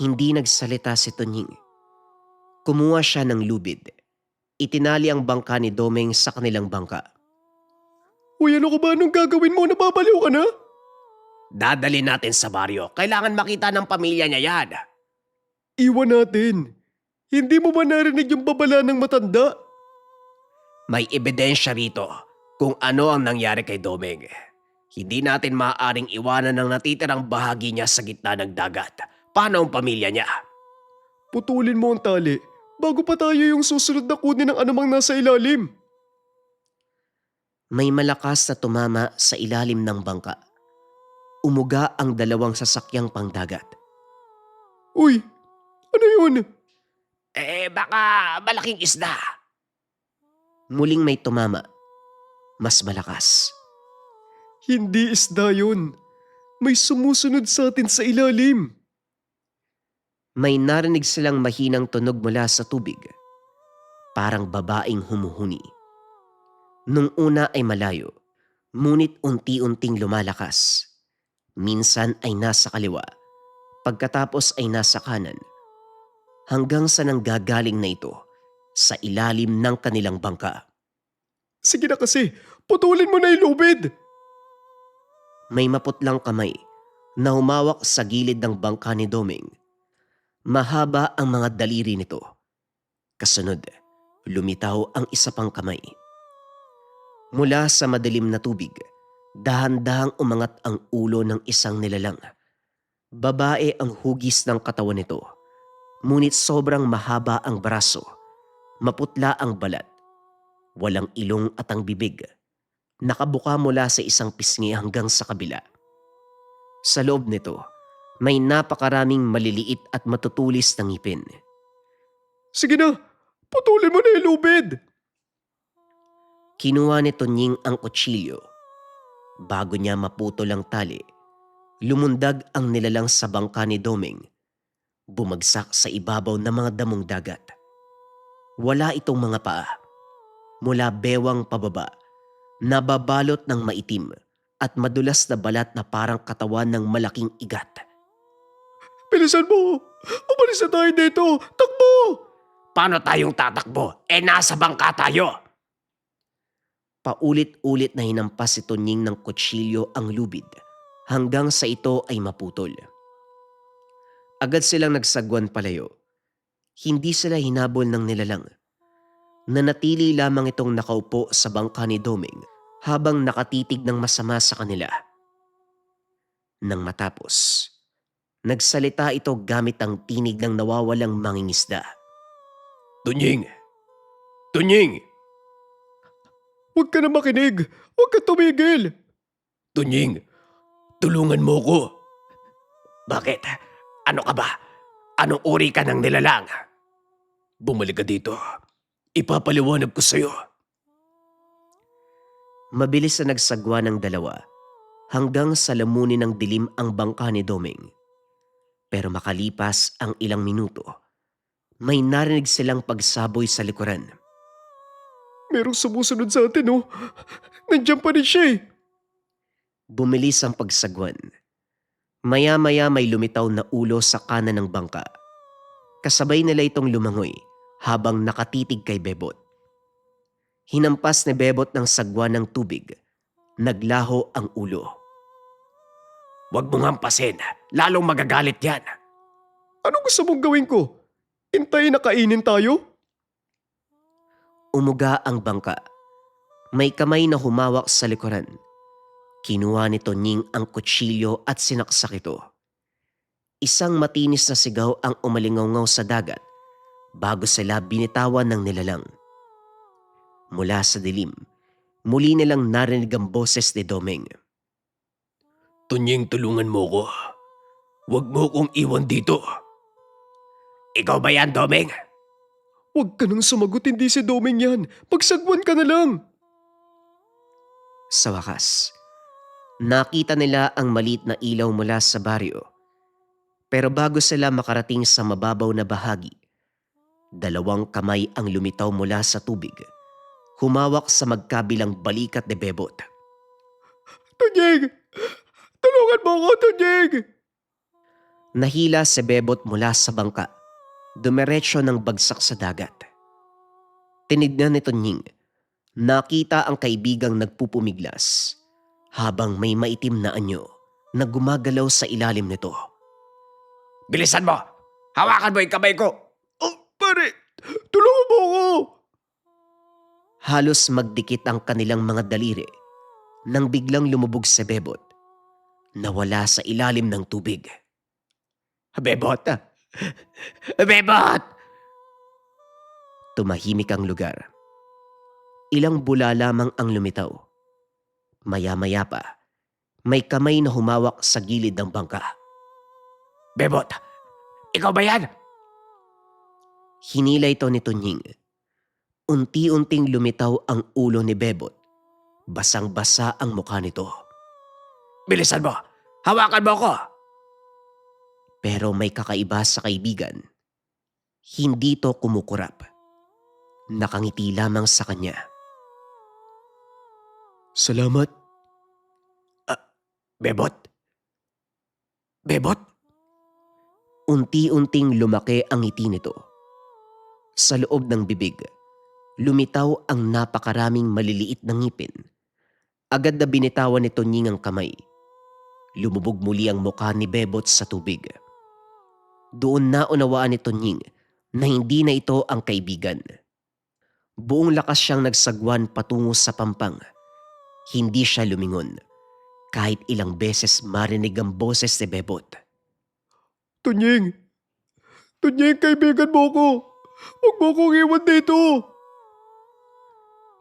Hindi nagsalita si Tunying. Kumuha siya ng lubid. Itinali ang bangka ni Domeng sa kanilang bangka. Uy, ano ka ba? Anong gagawin mo? Nababaliw ka na? Dadali natin sa baryo. Kailangan makita ng pamilya niya yan. Iwan natin. Hindi mo ba narinig yung babala ng matanda? May ebidensya rito kung ano ang nangyari kay Domeng. Hindi natin maaaring iwanan ang natitirang bahagi niya sa gitna ng dagat. Paano ang pamilya niya? Putulin mo ang tali bago pa tayo yung susunod na kunin ng anumang nasa ilalim. May malakas na tumama sa ilalim ng bangka. Umuga ang dalawang sasakyang pangdagat. Uy, ano yun? Baka malaking isda. Muling may tumama. Mas malakas. Hindi isda yun. May sumusunod sa atin sa ilalim. May narinig silang mahinang tunog mula sa tubig. Parang babaeng humuhuni. Nung una ay malayo, ngunit unti-unting lumalakas. Minsan ay nasa kaliwa, pagkatapos ay nasa kanan. Hanggang sa nanggagaling na ito sa ilalim ng kanilang bangka. Sige na kasi, putulin mo na yung lubid. May maputlang kamay na humawak sa gilid ng bangka ni Domeng. Mahaba ang mga daliri nito. Kasunod, lumitaw ang isa pang kamay. Mula sa madilim na tubig, dahan-dahang umangat ang ulo ng isang nilalang. Babae ang hugis ng katawan nito, ngunit sobrang mahaba ang braso, maputla ang balat, walang ilong at ang bibig. Nakabuka mula sa isang pisngi hanggang sa kabila. Sa loob nito, may napakaraming maliliit at matutulis na ngipin. Sige na, putulin mo na yung lubid. Kinuha ni Tunying ang kutsilyo. Bago niya maputol ang tali, lumundag ang nilalang sa bangka ni Domeng. Bumagsak sa ibabaw ng mga damong dagat. Wala itong mga paa. Mula bewang pababa, nababalot ng maitim at madulas na balat na parang katawan ng malaking igat. Bilisan mo! Umalis na tayo dito! Takbo! Paano tayong tatakbo? Nasa bangka tayo. Paulit-ulit na hinampas si Tunying ng kutsilyo ang lubid hanggang sa ito ay maputol. Agad silang nagsagwan palayo. Hindi sila hinabol ng nilalang. Nanatili lamang itong nakaupo sa bangka ni Domeng habang nakatitig ng masama sa kanila. Nang matapos, nagsalita ito gamit ang tinig ng nawawalang mangingisda. Tunying! Tunying! Huwag ka na makinig! Huwag ka tumigil! Tunying! Tulungan mo ko! Bakit? Ano ka ba? Anong uri ka ng nilalang? Bumalik ka dito. Ipapaliwanag ko sa'yo. Mabilis na nagsagwa ng dalawa hanggang sa lamunin ng dilim ang bangka ni Domeng. Pero makalipas ang ilang minuto, may narinig silang pagsaboy sa likuran. Merong sumusunod sa atin oh. Nandiyan pa rin siya eh. Bumilis ang pagsagwan. Maya-maya may lumitaw na ulo sa kanan ng bangka. Kasabay nila itong lumangoy habang nakatitig kay Bebot. Hinampas ni Bebot ng sagwan ng tubig. Naglaho ang ulo. Huwag mong hampasin. Lalong magagalit yan. Anong gusto mong gawin ko? Hintayin na kainin tayo? Umuga ang bangka. May kamay na humawak sa likuran. Kinuha ni Tunying ang kutsilyo at sinaksak ito. Isang matinis na sigaw ang umalingaw sa dagat bago sila binitawan ng nilalang. Mula sa dilim, muli nilang narinig ang boses ni Domeng. Tunying, tulungan mo ko. Huwag mo kong iwan dito. Ikaw ba yan, Domeng? Huwag ka nang sumagot, hindi si Domeng yan. Pagsagwan ka na lang. Sa wakas, nakita nila ang maliit na ilaw mula sa baryo. Pero bago sila makarating sa mababaw na bahagi, dalawang kamay ang lumitaw mula sa tubig. Humawak sa magkabilang balikat ni Bebot. Tunying! Tulungan mo ako, Tunying! Nahila si Bebot mula sa bangka. Dumiretso ng bagsak sa dagat. Tinignan ni Tunying. Nakita ang kaibigang nagpupumiglas habang may maitim na anyo na gumagalaw sa ilalim nito. Bilisan mo! Hawakan mo yung kamay ko! Oh, pare! Tulungan mo ako! Halos magdikit ang kanilang mga daliri nang biglang lumubog si Bebot. Nawala sa ilalim ng tubig. Bebot! Bebot! Tumahimik ang lugar. Ilang bula lamang ang lumitaw. Maya-maya pa, may kamay na humawak sa gilid ng bangka. Bebot! Ikaw ba yan? Hinila ito ni Tunying. Unti-unting lumitaw ang ulo ni Bebot. Basang-basa ang mukha nito. Bilisan mo! Hawakan mo ako! Pero may kakaiba sa kaibigan. Hindi to kumukurap. Nakangiti lamang sa kanya. Salamat. Bebot? Bebot? Unti-unting lumaki ang ngiti nito. Sa loob ng bibig, lumitaw ang napakaraming maliliit na ngipin. Agad na binitawan ni Tunying ang kamay. Lumubog muli ang mukha ni Bebot sa tubig. Doon naunawaan ni Tunying na hindi na ito ang kaibigan. Buong lakas siyang nagsagwan patungo sa pampang. Hindi siya lumingon. Kahit ilang beses marinig ang boses ni Bebot. Tunying! Tunying, kaibigan mo ko! Huwag mo kong iwan dito!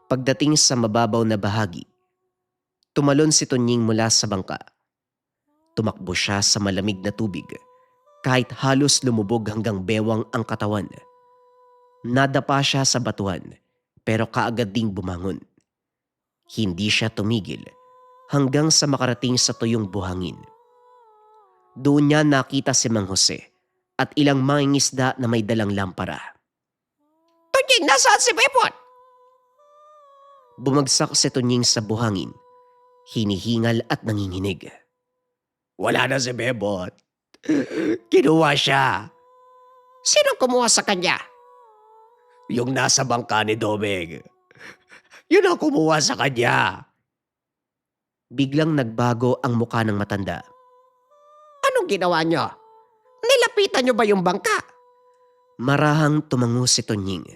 Pagdating sa mababaw na bahagi, tumalon si Tunying mula sa bangka. Tumakbo siya sa malamig na tubig kahit halos lumubog hanggang bewang ang katawan. Nadapa siya sa batuan pero kaagad ding bumangon. Hindi siya tumigil hanggang sa makarating sa tuyong buhangin. Doon niya nakita si Mang Jose at ilang mangingisda na may dalang lampara. Tunying, nasaan si Bebot? Bumagsak si Tunying sa buhangin, hinihingal at nanginginig. Wala na si Bebot. Kinuha siya. Sinong kumuha sa kanya? Yung nasa bangka ni Doming. Yun ang kumuha sa kanya. Biglang nagbago ang mukha ng matanda. Anong ginawa niyo? Nilapitan niyo ba yung bangka? Marahang tumango si Tunying.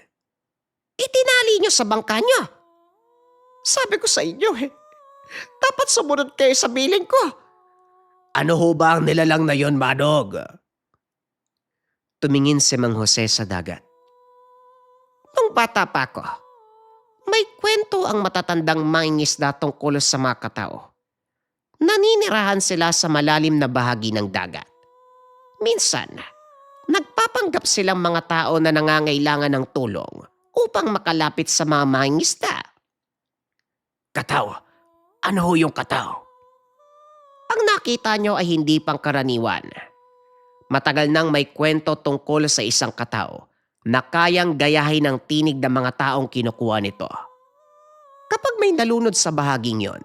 Itinali niyo sa bangka niyo. Sabi ko sa inyo dapat sumunod kayo sa biling ko. Ano ho ba ang nilalang na yon, Manog? Tumingin si Mang Jose sa dagat. Nung bata pa ako, may kwento ang matatandang mangingisda tungkol sa mga katao. Naninirahan sila sa malalim na bahagi ng dagat. Minsan, nagpapanggap silang mga tao na nangangailangan ng tulong upang makalapit sa mga mangingisda. Kataw? Ano ho yung kataw? Ang nakita nyo ay hindi pangkaraniwan. Matagal nang may kwento tungkol sa isang kataw na kayang gayahin ang tinig ng mga taong kinukuha nito. Kapag may nalunod sa bahaging yon,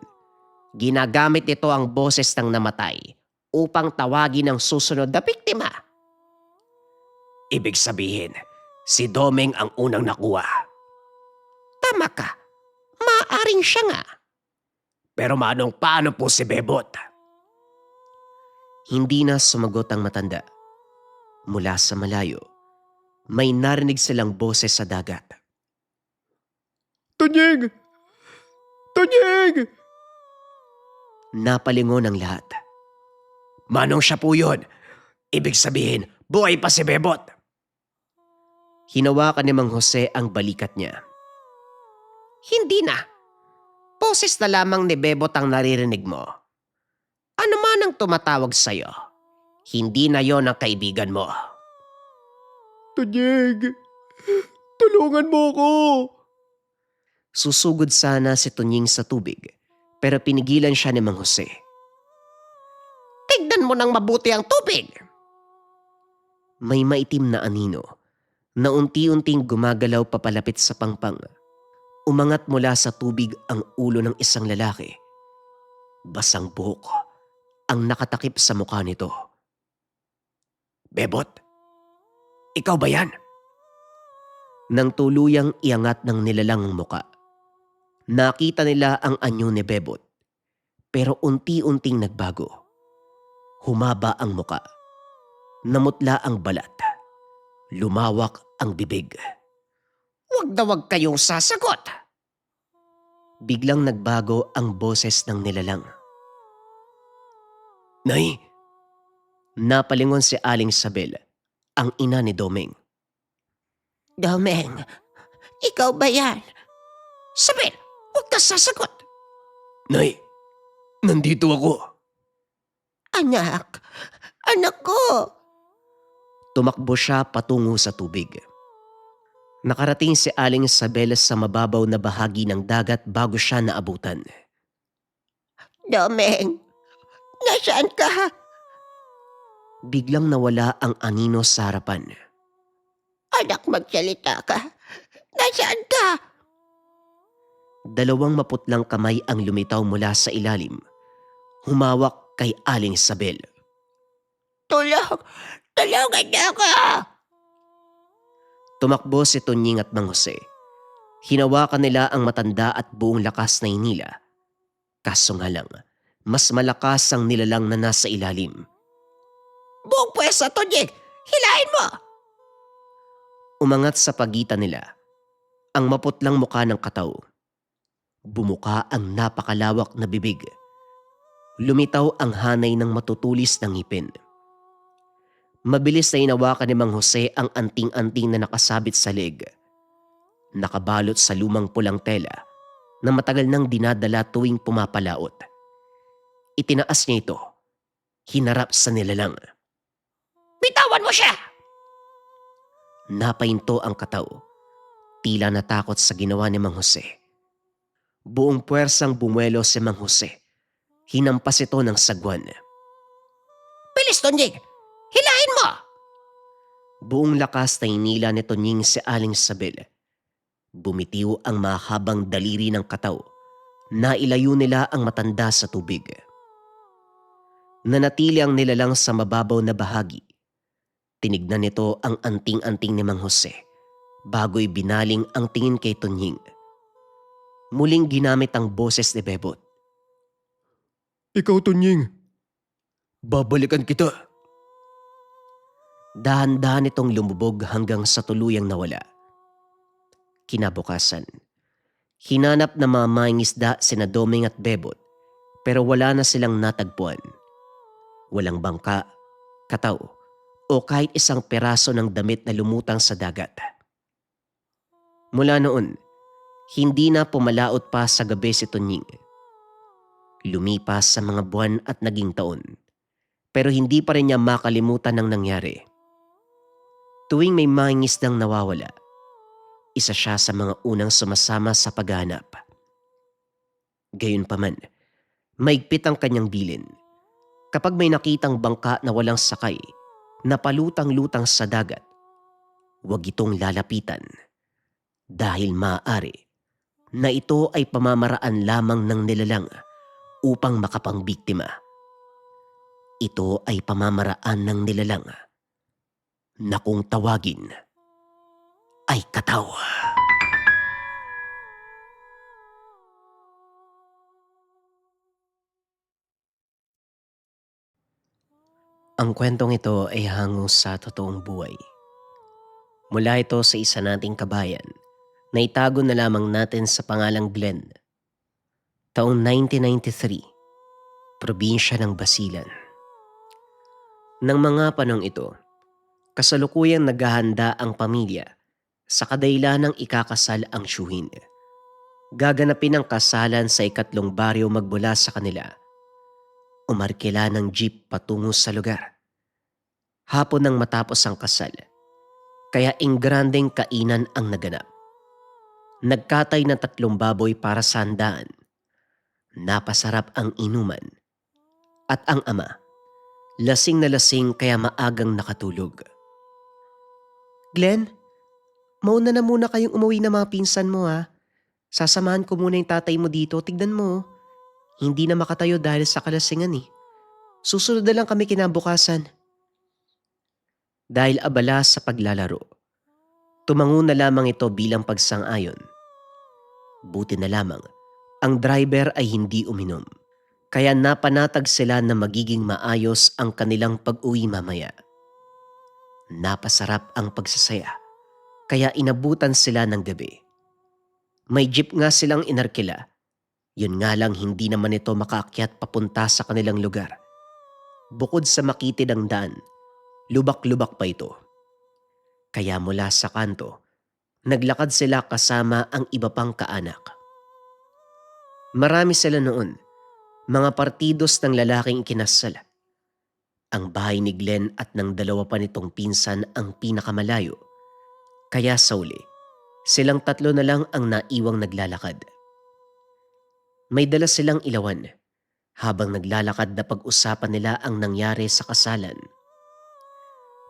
ginagamit nito ang boses ng namatay upang tawagin ang susunod na biktima. Ibig sabihin, si Doming ang unang nakuha. Tama ka. Maaaring siya nga. Pero paano po si Bebot? Hindi na sumagot ang matanda. Mula sa malayo, may narinig silang boses sa dagat. Tunying! Tunying! Napalingon ang lahat. Manong siya po yun. Ibig sabihin, buhay pa si Bebot. Hinawakan ni Mang Jose ang balikat niya. Hindi na. Boses na lamang ni Bebot ang naririnig mo. Ano man ang tumatawag sa'yo, hindi na yon ang kaibigan mo. Tunying! Tulungan mo ko! Susugod sana si Tunying sa tubig pero pinigilan siya ni Mang Jose. Tignan mo nang mabuti ang tubig. May maitim na anino na unti-unting gumagalaw papalapit sa pangpang. Umangat mula sa tubig ang ulo ng isang lalaki. Basang buhok, ang nakatakip sa mukha nito. Bebot, ikaw ba yan? Nang tuluyang iangat ng nilalang ang muka, nakita nila ang anyo ni Bebot, pero unti-unting nagbago. Humaba ang muka, namutla ang balat, lumawak ang bibig. Huwag na huwag kayong sasagot. Biglang nagbago ang boses ng nilalang. Nay, Napalingon si Aling Sabel, ang ina ni Domeng. Domeng, ikaw ba yan? Sabel, huwag ka sasagot. Nay, nandito ako. Anak, anak ko. Tumakbo siya patungo sa tubig. Nakarating si Aling Sabel sa mababaw na bahagi ng dagat bago siya naabutan. Domeng, nasaan ka? Biglang nawala ang anino sa harapan. Anak, magsalita ka. Nasaan ka? Dalawang maputlang kamay ang lumitaw mula sa ilalim. Humawak kay Aling Sabel. Tulong! Tulungan niyo ako! Tumakbo si Tunying at Mang Jose. Hinawakan nila ang matanda at buong lakas na hinila. Kaso nga lang, mas malakas ang nilalang na nasa ilalim. Buong pwesa, Tunying! Hilahin mo! Umangat sa pagitan nila ang maputlang muka ng kataw. Bumuka ang napakalawak na bibig. Lumitaw ang hanay ng matutulis ng ngipin. Mabilis na hinawakan ni Mang Jose ang anting-anting na nakasabit sa leg. Nakabalot sa lumang pulang tela na matagal nang dinadala tuwing pumapalaot. Itinaas niya ito. Hinarap sa nilalang. Bitawan mo siya! Napahinto ang kataw. Tila natakot sa ginawa ni Mang Jose. Buong puwersang bumuelo si Mang Jose. Hinampas ito ng sagwan. Bilis, Tunying! Hilahin mo! Buong lakas na hinila ni Tunying si Aling Sabel. Bumitiw ang mahabang daliri ng kataw. Nailayo nila ang matanda sa tubig. Nanatili ang nilalang sa mababaw na bahagi. Tinignan nito ang anting-anting ni Mang Jose bago'y binaling ang tingin kay Tunying. Muling ginamit ang boses ni Bebot. Ikaw, Tunying. Babalikan kita. Dahan-dahan itong lumubog hanggang sa tuluyang nawala. Kinabukasan, hinanap na mga mangingisda sina Domeng at Bebot pero wala na silang natagpuan. Walang bangka, kataw, o kahit isang peraso ng damit na lumutang sa dagat. Mula noon, hindi na pumalaot pa sa gabi si Tunying. Lumipas sa mga buwan at naging taon, pero hindi pa rin niya makalimutan ng nangyari. Tuwing may mangingisdang nawawala, isa siya sa mga unang sumasama sa paghahanap. Gayunpaman, maigpit ang kanyang bilin. Kapag may nakitang bangka na walang sakay, na palutang-lutang sa dagat, huwag itong lalapitan dahil maaari na ito ay pamamaraan lamang ng nilalang upang makapangbiktima. Ito ay pamamaraan ng nilalang na kung tawagin ay kataw. Ang kwentong ito ay hango sa totoong buhay. Mula ito sa isa nating kabayan na itago na lamang natin sa pangalang Glenn. Taong 1993, probinsya ng Basilan. Nang mga panong ito, kasalukuyang naghahanda ang pamilya sa kadailanang ikakasal ang tiyuhin. Gaganapin ang kasalan sa 3 baryo magmula sa kanila. Umarkila ng jeep patungo sa lugar. Hapon nang matapos ang kasal, kaya ingrandeng kainan ang naganap. Nagkatay ng 3 baboy para sa handaan. Napasarap ang inuman. At ang ama, lasing na lasing kaya maagang nakatulog. Glenn, mauna na muna kayong umuwi na mga pinsan mo ha. Sasamahan ko muna yung tatay mo dito. Tignan mo, hindi na makatayo dahil sa kalasingan eh. Susunod na lang kami kinabukasan. Dahil abala sa paglalaro, tumango na lamang ito bilang pagsang-ayon. Buti na lamang, ang driver ay hindi uminom. Kaya napanatag sila na magiging maayos ang kanilang pag-uwi mamaya. Napasarap ang pagsasaya, kaya inabutan sila ng gabi. May jeep nga silang inarkila. Yun nga lang hindi naman ito makaakyat papunta sa kanilang lugar. Bukod sa makitid ang daan, lubak-lubak pa ito. Kaya mula sa kanto, naglakad sila kasama ang iba pang kaanak. Marami sila noon, mga partidos ng lalaking ikinasal. Ang bahay ni Glenn at ng dalawa pa nitong pinsan ang pinakamalayo. Kaya sa uli, silang tatlo na lang ang naiwang naglalakad. May dala silang ilawan. Habang naglalakad na pag-usapan nila ang nangyari sa kasalan.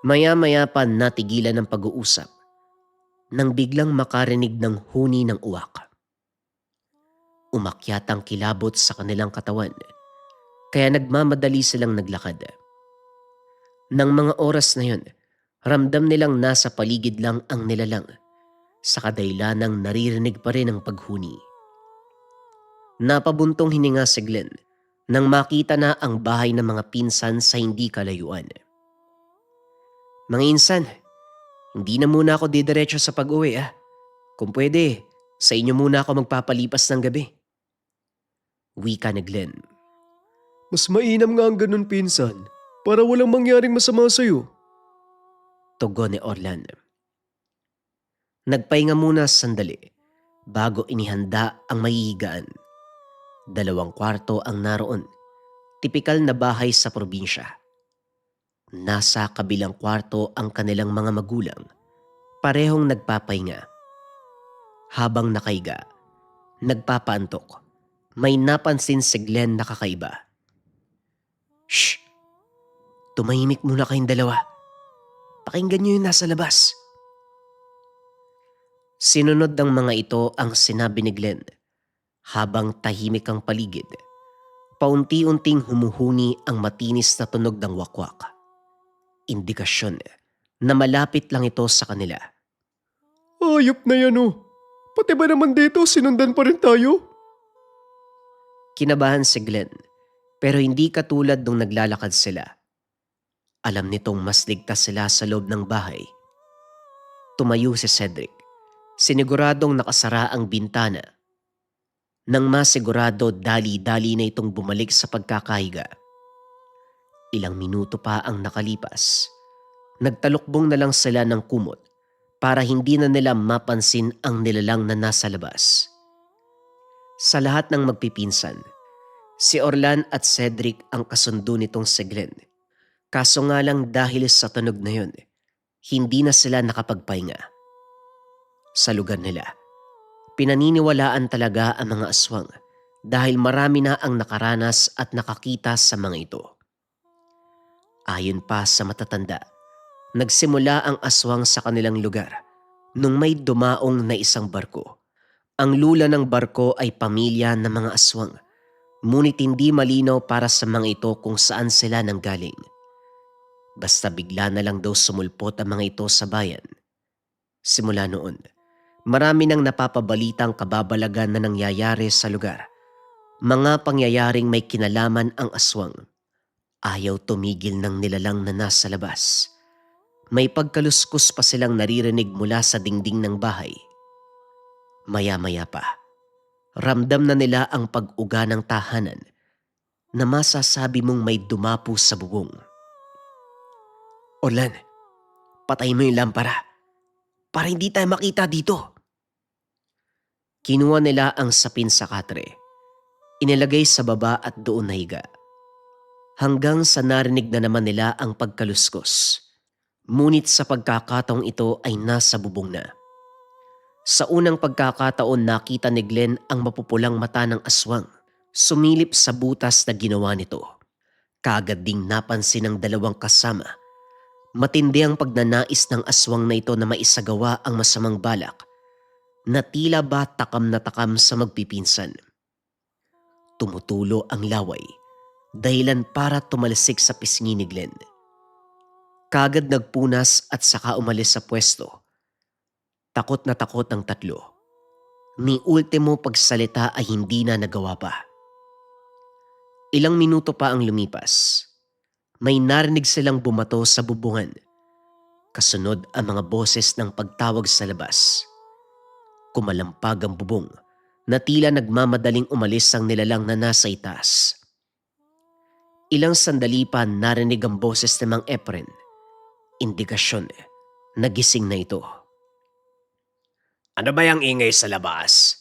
Maya-maya pa natigilan ang pag-uusap nang biglang makarinig ng huni ng uwak. Umakyat ang kilabot sa kanilang katawan, kaya nagmamadali silang naglakad. Nang mga oras na yun, ramdam nilang nasa paligid lang ang nilalang, sa kadailanang naririnig pa rin ang paghuni. Napabuntong hininga si Glenn nang makita na ang bahay ng mga pinsan sa hindi kalayuan. Mga insan, hindi na muna ako didiretso sa pag-uwi Kung pwede, sa inyo muna ako magpapalipas ng gabi. Wika ni Glenn. Mas mainam nga ang ganun, pinsan, para walang mangyaring masama sa'yo. Tugon ni Orlan. Nagpahinga muna sandali bago inihanda ang mahihigaan. 2 kwarto ang naroon. Tipikal na bahay sa probinsya. Nasa kabilang kwarto ang kanilang mga magulang. Parehong nagpapahinga. Habang nakaiga, nagpapaantok, may napansin si Glenn na kakaiba. Shh! Tumahimik muna kayong dalawa. Pakinggan niyo yung nasa labas. Sinunod ng mga ito ang sinabi ni Glenn. Habang tahimik ang paligid, paunti-unting humuhuni ang matinis na tunog ng wakwak. Indikasyon na malapit lang ito sa kanila. Ayop na yan Pati ba naman dito sinundan pa rin tayo? Kinabahan si Glenn, pero hindi katulad nung naglalakad sila. Alam nitong mas ligtas sila sa loob ng bahay. Tumayo si Cedric. Siniguradong nakasara ang bintana. Nang masigurado, dali-dali na itong bumalik sa pagkakahiga. Ilang minuto pa ang nakalipas. Nagtalukbong na lang sila ng kumot para hindi na nila mapansin ang nilalang na nasa labas. Sa lahat ng magpipinsan, si Orlan at Cedric ang kasundo nitong si Glenn. Kaso nga lang dahil sa tunog na yun, hindi na sila nakapagpahinga. Sa lugar nila, pinaniniwalaan talaga ang mga aswang dahil marami na ang nakaranas at nakakita sa mga ito. Ayon pa sa matatanda, nagsimula ang aswang sa kanilang lugar nung may dumaong na isang barko. Ang lula ng barko ay pamilya ng mga aswang, ngunit hindi malinaw para sa mga ito kung saan sila nanggaling. Basta bigla na lang daw sumulpot ang mga ito sa bayan. Simula noon, marami nang napapabalitang kababalagan na nangyayari sa lugar. Mga pangyayaring may kinalaman ang aswang. Ayaw tumigil ng nilalang na nasa labas. May pagkaluskus pa silang naririnig mula sa dingding ng bahay. Maya-maya pa, ramdam na nila ang pag-uga ng tahanan na masasabi mong may dumapo sa bubong. Orlan, patay mo yung lampara para hindi tayo makita dito. Kinuha nila ang sapin sa katre. Inilagay sa baba at doon nahiga. Hanggang sa narinig na naman nila ang pagkaluskos. Ngunit sa pagkakataong ito ay nasa bubong na. Sa unang pagkakataon nakita ni Glenn ang mapupulang mata ng aswang. Sumilip sa butas na ginawa nito. Kaagad ding napansin ng dalawang kasama. Matindi ang pagnanais ng aswang na ito na maisagawa ang masamang balak na tila ba takam na takam sa magpipinsan. Tumutulo ang laway dahilan para tumalsik sa pisngi ni Glenn. Kagad nagpunas at saka umalis sa pwesto. Takot na takot ang tatlo. Ni ultimo pagsalita ay hindi na nagawa pa. Ilang minuto pa ang lumipas. May narinig silang bumato sa bubungan. Kasunod ang mga boses ng pagtawag sa labas. Kumalampag ang bubong na tila nagmamadaling umalis ang nilalang na nasa itaas. Ilang sandali pa narinig ang boses ni Mang Efren. Indikasyon na gising na ito. Ano ba yung ingay sa labas?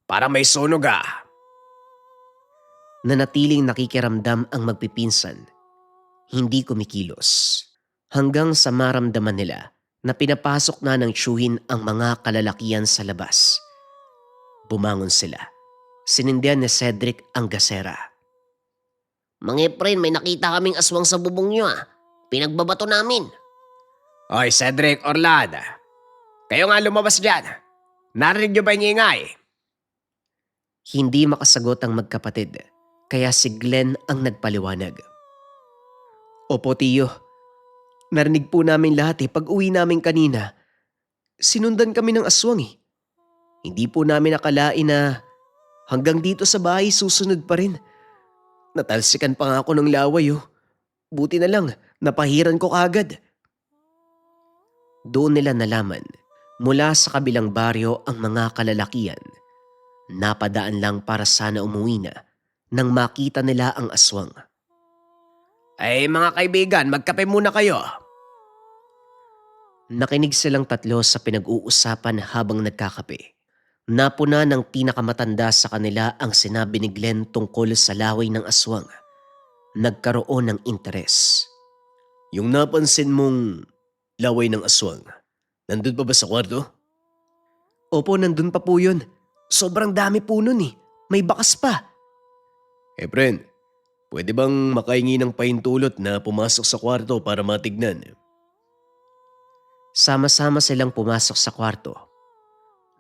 Para may sunog ah. Nanatiling nakikiramdam ang magpipinsan. Hindi kumikilos. Hanggang sa maramdaman nila na pinapasok na ng tiyuhin ang mga kalalakian sa labas. Bumangon sila. Sinindihan ni Cedric ang gasera. Mang Efren, may nakita kaming aswang sa bubong niyo ah. Pinagbabato namin. Oy, Cedric, Orlad. Kayo nga lumabas dyan. Narinig niyo ba yung ingay? Hindi makasagot ang magkapatid, kaya si Glenn ang nagpaliwanag. Opo, tiyo. Narinig po namin lahat pag uwi namin kanina. Sinundan kami ng aswang Hindi po namin akalain na hanggang dito sa bahay susunod pa rin. Natalsikan pa nga ako ng laway Buti na lang, napahiran ko kagad. Doon nila nalaman mula sa kabilang baryo ang mga kalalakian. Napadaan lang para sana umuwi na nang makita nila ang aswang. Ay mga kaibigan, magkape muna kayo. Nakinig silang tatlo sa pinag-uusapan habang nagkakape. Napuna ng pinakamatanda sa kanila ang sinabi ni Glenn tungkol sa laway ng aswang. Nagkaroon ng interes. Yung napansin mong laway ng aswang, nandun pa ba sa kwarto? Opo, nandun pa po yun. Sobrang dami po nun May bakas pa. Efren, pwede bang makahingi ng pahintulot na pumasok sa kwarto para matignan? Sama-sama silang pumasok sa kwarto.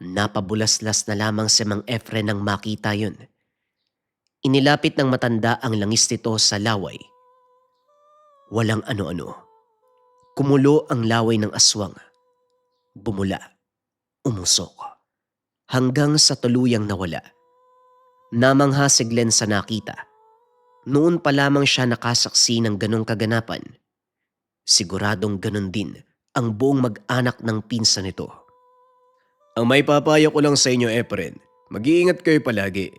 Napabulaslas na lamang si Mang Efren nang makita yun. Inilapit ng matanda ang langis nito sa laway. Walang ano-ano. Kumulo ang laway ng aswang. Bumula. Umusok. Hanggang sa tuluyang nawala. Namangha si Glenn sa nakita. Noon pa lamang siya nakasaksi ng ganong kaganapan. Siguradong ganon din ang buong mag-anak ng pinsan nito. Ang may papayo ko lang sa inyo, Efren, mag-iingat kayo palagi.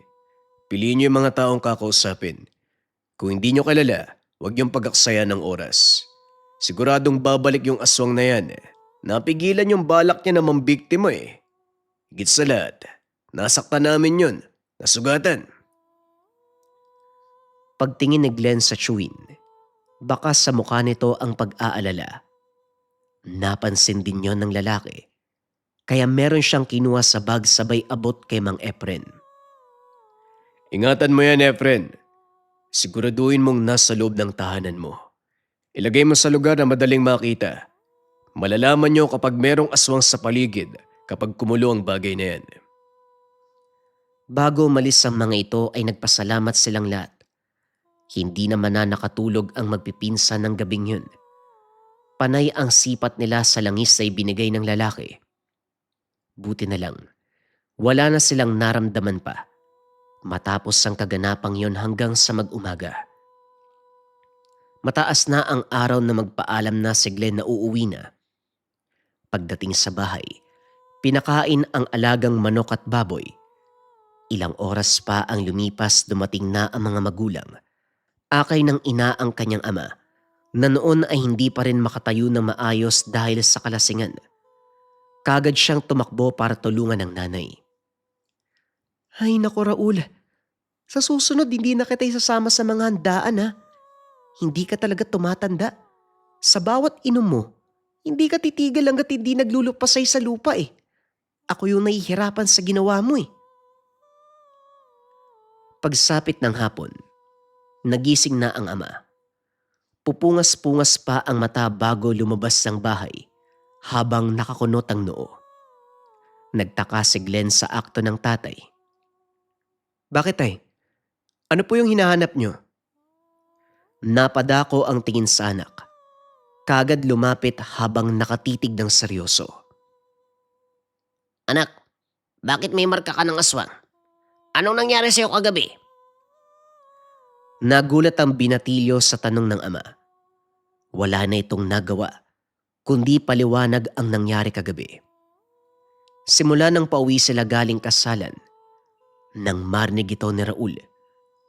Piliin niyo yung mga taong kakausapin. Kung hindi niyo kilala, huwag niyong pag-aksayan ng oras. Siguradong babalik yung aswang na yan. Napigilan yung balak niya na mambiktima Higit sa lahat, nasaktan namin yun. Nasugatan. Pagtingin ni Glenn sa chewin, baka sa mukha nito ang pag-aalala. Napansin din yon ng lalaki. Kaya meron siyang kinuha sa bag sabay abot kay Mang Efren. Ingatan mo yan, Efren. Siguraduhin mong nasa loob ng tahanan mo. Ilagay mo sa lugar na madaling makita. Malalaman niyo kapag merong aswang sa paligid kapag kumulo ang bagay na yan. Bago umalis ang mga ito ay nagpasalamat silang lahat. Hindi naman na nakatulog ang magpipinsan ng gabing yun. Panay ang sipat nila sa langis na ibinigay ng lalaki. Buti na lang, wala na silang naramdaman pa matapos ang kaganapang yon hanggang sa mag-umaga. Mataas na ang araw na magpaalam na si Glenn na uuwi na. Pagdating sa bahay, pinakain ang alagang manok at baboy. Ilang oras pa ang lumipas dumating na ang mga magulang. Akay ng ina ang kanyang ama na noon ay hindi pa rin makatayo ng maayos dahil sa kalasingan. Kagad siyang tumakbo para tulungan ng nanay. Ay naku Raul, sa susunod hindi na kita isasama sa mga handaan Hindi ka talaga tumatanda. Sa bawat inom mo, hindi ka titigil hanggat hindi naglulupasay sa lupa Ako yung nahihirapan sa ginawa mo Pagsapit ng hapon, nagising na ang ama. Pupungas-pungas pa ang mata bago lumabas ng bahay habang nakakunot ang noo. Nagtaka si Glenn sa akto ng tatay. Bakit Ano po yung hinahanap nyo? Napadako ang tingin sa anak. Kagad lumapit habang nakatitig ng seryoso. Anak, bakit may marka ka ng aswang? Anong nangyari sa'yo kagabi? Nagulat ang binatilyo sa tanong ng ama. Wala na itong nagawa, kundi paliwanag ang nangyari kagabi. Simula nang pauwi sila galing kasalan, nang marinig ito ni Raul,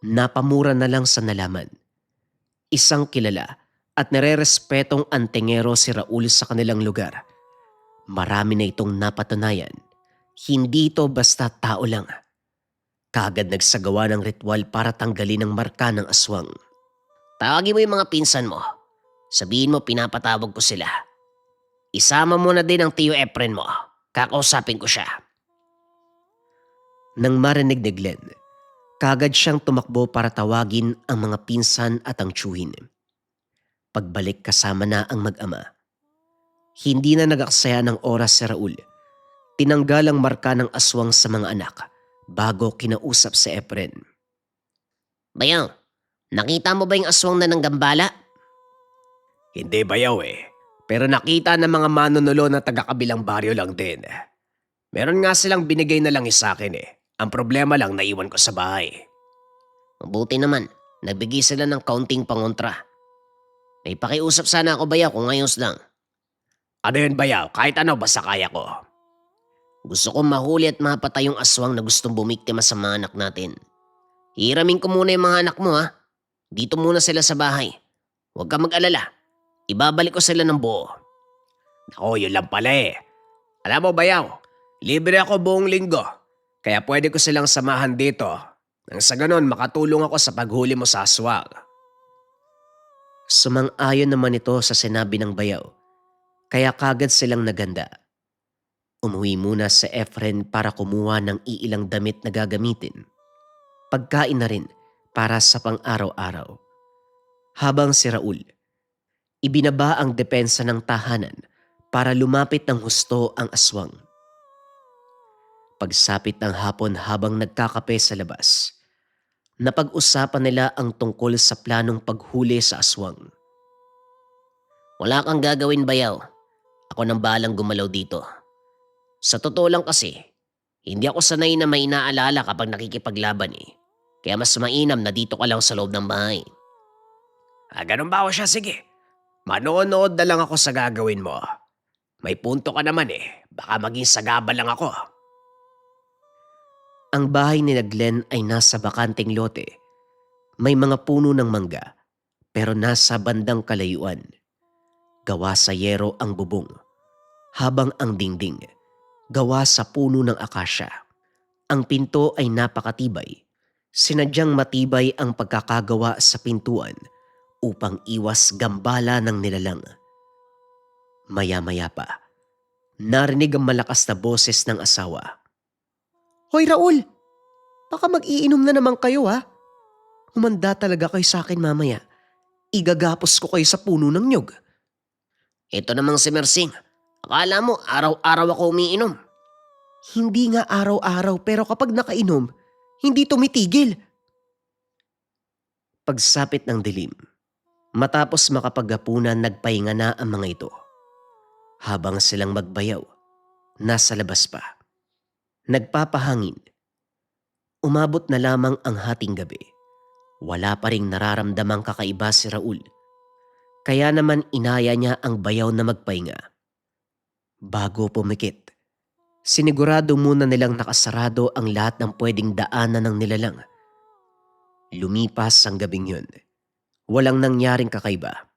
napamura na lang sa nalaman. Isang kilala at nirerespetong antingero si Raul sa kanilang lugar. Marami na itong napatunayan. Hindi ito basta tao lang. Kagad nagsagawa ng ritual para tanggalin ang marka ng aswang. Tawagin mo yung mga pinsan mo. Sabihin mo pinapatawag ko sila. Isama mo na din ang Tio Efren mo. Kakausapin ko siya. Nang marinig ni Glenn, kagad siyang tumakbo para tawagin ang mga pinsan at ang tiyuhin. Pagbalik kasama na ang mag-ama. Hindi na nag-aksaya ng oras si Raul. Tinanggal ang marka ng aswang sa mga anak bago kinausap si Efren. Bayaw, nakita mo ba yung aswang na ng gambala? Hindi bayaw eh. Pero nakita ng mga manunulo na taga-kabilang baryo lang din. Meron nga silang binigay na lang sa akin eh. Ang problema lang naiwan ko sa bahay. Mabuti naman, nagbigay sila ng kaunting pangontra. May pakiusap sana ako bayaw kung ayos lang. Ano yun bayaw? Kahit ano basta kaya ko. Gusto kong mahuli at mapatay yung aswang na gustong bumiktima sa mga anak natin. Hiramin ko muna yung mga anak mo ha. Dito muna sila sa bahay. Huwag ka mag-alala. Ibabalik ko sila ng buo. Ako, yun lang pala eh. Alam mo bayaw, libre ako buong linggo. Kaya pwede ko silang samahan dito. Nang sa ganon makatulong ako sa paghuli mo sa aswang. Sumang-ayon naman ito sa sinabi ng bayaw. Kaya kagad silang naganda. Umuwi muna si Efren para kumuha ng iilang damit na gagamitin. Pagkain na rin para sa pang-araw-araw. Habang si Raul, ibinaba ang depensa ng tahanan para lumapit ng husto ang aswang. Pagsapit ng hapon habang nagkakape sa labas, napag-usapan nila ang tungkol sa planong paghuli sa aswang. Wala kang gagawin bayaw. Ako nang bahalang gumalaw dito. Sa totoo lang kasi, hindi ako sanay na may inaalala kapag nakikipaglaban eh. Kaya mas mainam na dito ka lang sa loob ng bahay. Ganun ba ako siya? Sige. Manonood na lang ako sa gagawin mo. May punto ka naman eh. Baka maging sagaba lang ako. Ang bahay ni Glenn ay nasa bakanting lote. May mga puno ng mangga, pero nasa bandang kalayuan. Gawa sa yero ang bubong, habang ang dingding, gawa sa puno ng akasya. Ang pinto ay napakatibay. Sinadyang matibay ang pagkakagawa sa pintuan upang iwas gambala ng nilalang. Maya-maya pa, narinig ang malakas na boses ng asawa. Hoy Raul, baka mag-iinom na naman kayo ha. Humanda talaga kayo sa akin mamaya. Igagapos ko kayo sa puno ng nyog. Ito namang si Mersing. Akala mo araw-araw ako umiinom. Hindi nga araw-araw pero kapag nakainom, hindi tumitigil. Pagsapit ng dilim, matapos makapaghapunan nagpahinga na ang mga ito. Habang silang magbayaw, nasa labas pa. Nagpapahangin. Umabot na lamang ang hating gabi. Wala pa ring nararamdamang kakaiba si Raul. Kaya naman inaya niya ang bayaw na magpahinga. Bago pumikit, sinigurado muna nilang nakasarado ang lahat ng pwedeng daanan ng nilalang. Lumipas ang gabing yun. Walang nangyaring kakaiba.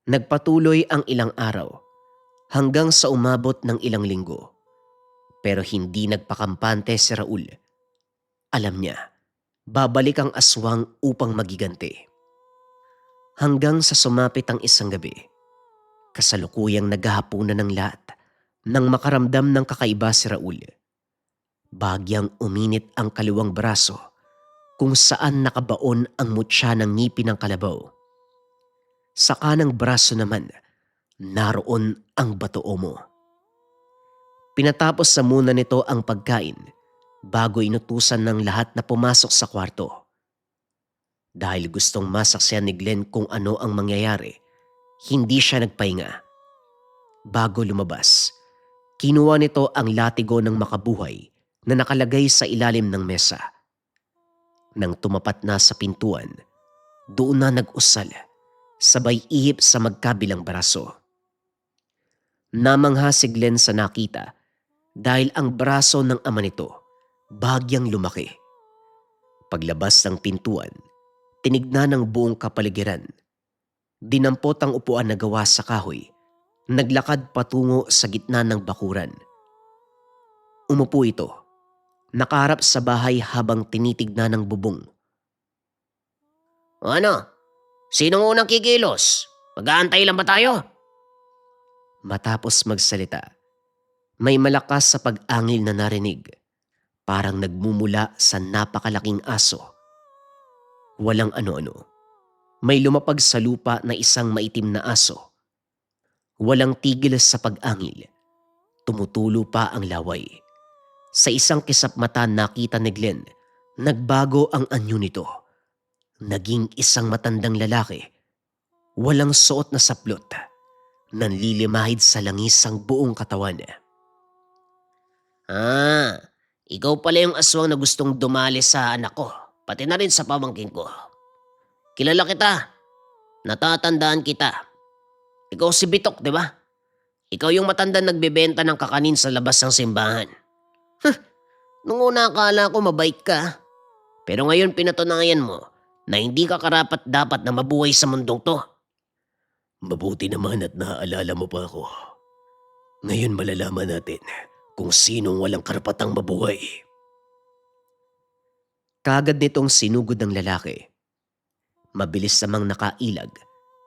Nagpatuloy ang ilang araw hanggang sa umabot ng ilang linggo. Pero hindi nagpakampante si Raul. Alam niya, babalik ang aswang upang magiganti. Hanggang sa sumapit ang isang gabi, kasalukuyang naghahapunan ng lahat nang makaramdam ng kakaiba si Raul. Bagyang uminit ang kaliwang braso kung saan nakabaon ang mutya ng ngipin ng kalabaw. Sa kanang braso naman, naroon ang batoomo. Pinatapos sa muna nito ang pagkain bago inutusan ng lahat na pumasok sa kwarto. Dahil gustong masaksihan ni Glenn kung ano ang mangyayari, hindi siya nagpahinga. Bago lumabas, kinuha nito ang latigo ng makabuhay na nakalagay sa ilalim ng mesa. Nang tumapat na sa pintuan, doon na nag-usal, sabay ihip sa magkabilang braso. Namangha si Glenn sa nakita dahil ang braso ng ama nito bahagyang lumaki. Paglabas ng pintuan, tinignan ng buong kapaligiran. Dinampot ang upuan na gawa sa kahoy, naglakad patungo sa gitna ng bakuran. Umupo ito, nakaharap sa bahay habang tinitignan ng bubong. O ano? Sinong unang kikilos? Mag-aantay lang ba tayo? Matapos magsalita, may malakas sa pag-angil na narinig, parang nagmumula sa napakalaking aso. Walang ano-ano. May lumapag sa lupa na isang maitim na aso. Walang tigil sa pag-angil. Tumutulo pa ang laway. Sa isang kisap mata nakita ni Glenn, nagbago ang anyo nito. Naging isang matandang lalaki. Walang suot na saplot. Nanlilimahid sa langis ang buong katawan. Ah, ikaw pala yung aswang na gustong dumali sa anak ko, pati na rin sa pamangkin ko. Kilala kita. Natatandaan kita. Ikaw si Bitok, di ba? Ikaw yung matandang nagbebenta ng kakanin sa labas ng simbahan. Nung una akala ko mabait ka. Pero ngayon pinatunayan mo na hindi ka karapat dapat na mabuhay sa mundong to. Mabuti naman at naaalala mo pa ako. Ngayon malalaman natin kung sinong walang karapatang mabuhay. Kagad nitong sinugod ng lalaki. Mabilis namang nakailag,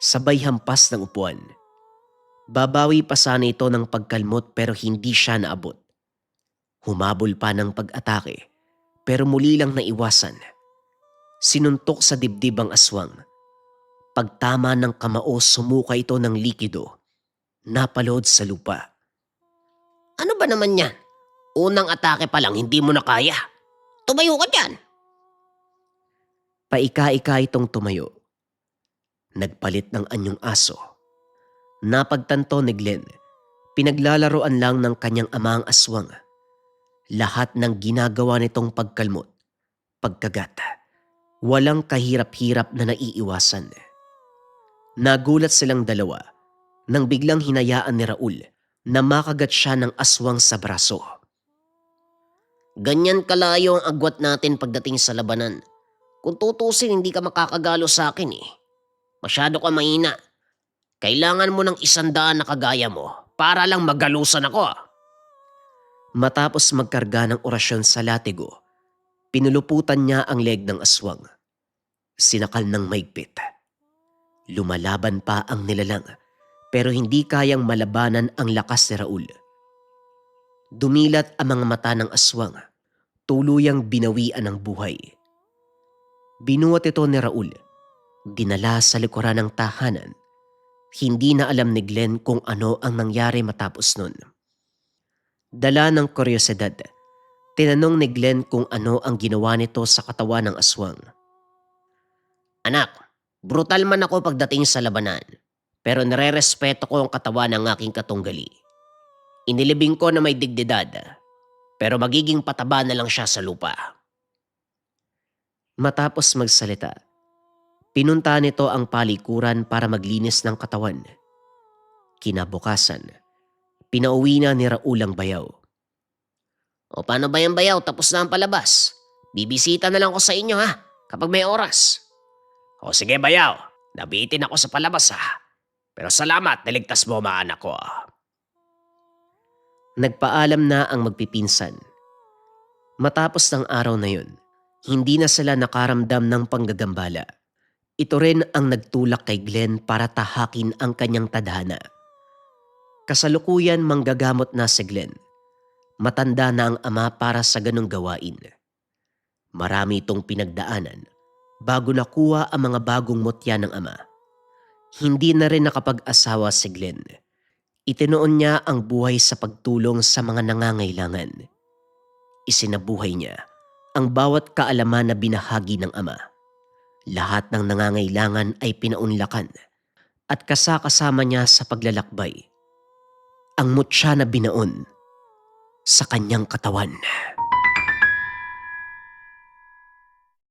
sabay hampas ng upuan. Babawi pa sana ito ng pagkalmot pero hindi siya naabot. Humabol pa ng pag-atake pero muli lang naiwasan. Sinuntok sa dibdib ang aswang. Pagtama ng kamao, sumuka ito ng likido. Napalod sa lupa. Ano ba naman yan? Unang atake pa lang hindi mo na kaya. Tumayo ka dyan. Paika-ika itong tumayo. Nagpalit ng anyong aso. Napagtanto ni Glenn, pinaglalaroan lang ng kanyang ama ang aswang. Lahat ng ginagawa nitong pagkalmot, pagkagat, walang kahirap-hirap na naiiwasan. Nagulat silang dalawa nang biglang hinayaan ni Raul na makagat siya ng aswang sa braso. Ganyan kalayo ang agwat natin pagdating sa labanan. Kung tutusin, hindi ka makakagalo sa akin eh. Masyado ka mahina. Kailangan mo ng 100 na kagaya mo para lang magalusan ako. Matapos magkarga ng orasyon sa latigo, pinuluputan niya ang leg ng aswang. Sinakal ng maigpit. Lumalaban pa ang nilalang pero hindi kayang malabanan ang lakas ni Raul. Dumilat ang mga mata ng aswang, tuluyang binawian ng buhay. Binuhat ito ni Raul, dinala sa likuran ng tahanan. Hindi na alam ni Glenn kung ano ang nangyari matapos nun. Dala ng kuryosidad, tinanong ni Glenn kung ano ang ginawa nito sa katawan ng aswang. Anak, brutal man ako pagdating sa labanan, pero nire-respeto ko ang katawan ng aking katunggali. Inilibing ko na may dignidad, pero magiging pataba na lang siya sa lupa. Matapos magsalita, pinunta nito ang palikuran para maglinis ng katawan. Kinabukasan, pinauwi na ni Raul ang bayaw. O paano ba yung bayaw? Tapos na ang palabas. Bibisita na lang ako sa inyo ha, kapag may oras. O sige bayaw, nabitin ako sa palabas ha. Pero salamat, niligtas mo mga anak ko. Nagpaalam na ang magpipinsan. Matapos ng araw na yun, hindi na sila nakaramdam ng panggagambala. Ito rin ang nagtulak kay Glenn para tahakin ang kanyang tadhana. Kasalukuyan manggagamot na si Glenn. Matanda na ang ama para sa ganong gawain. Marami itong pinagdaanan bago nakuha ang mga bagong mutya ng ama. Hindi na rin nakapag-asawa si Glenn. Itinoon niya ang buhay sa pagtulong sa mga nangangailangan. Isinabuhay niya ang bawat kaalaman na binahagi ng ama. Lahat ng nangangailangan ay pinaunlakan at kasama niya sa paglalakbay ang mutya na binaon sa kanyang katawan.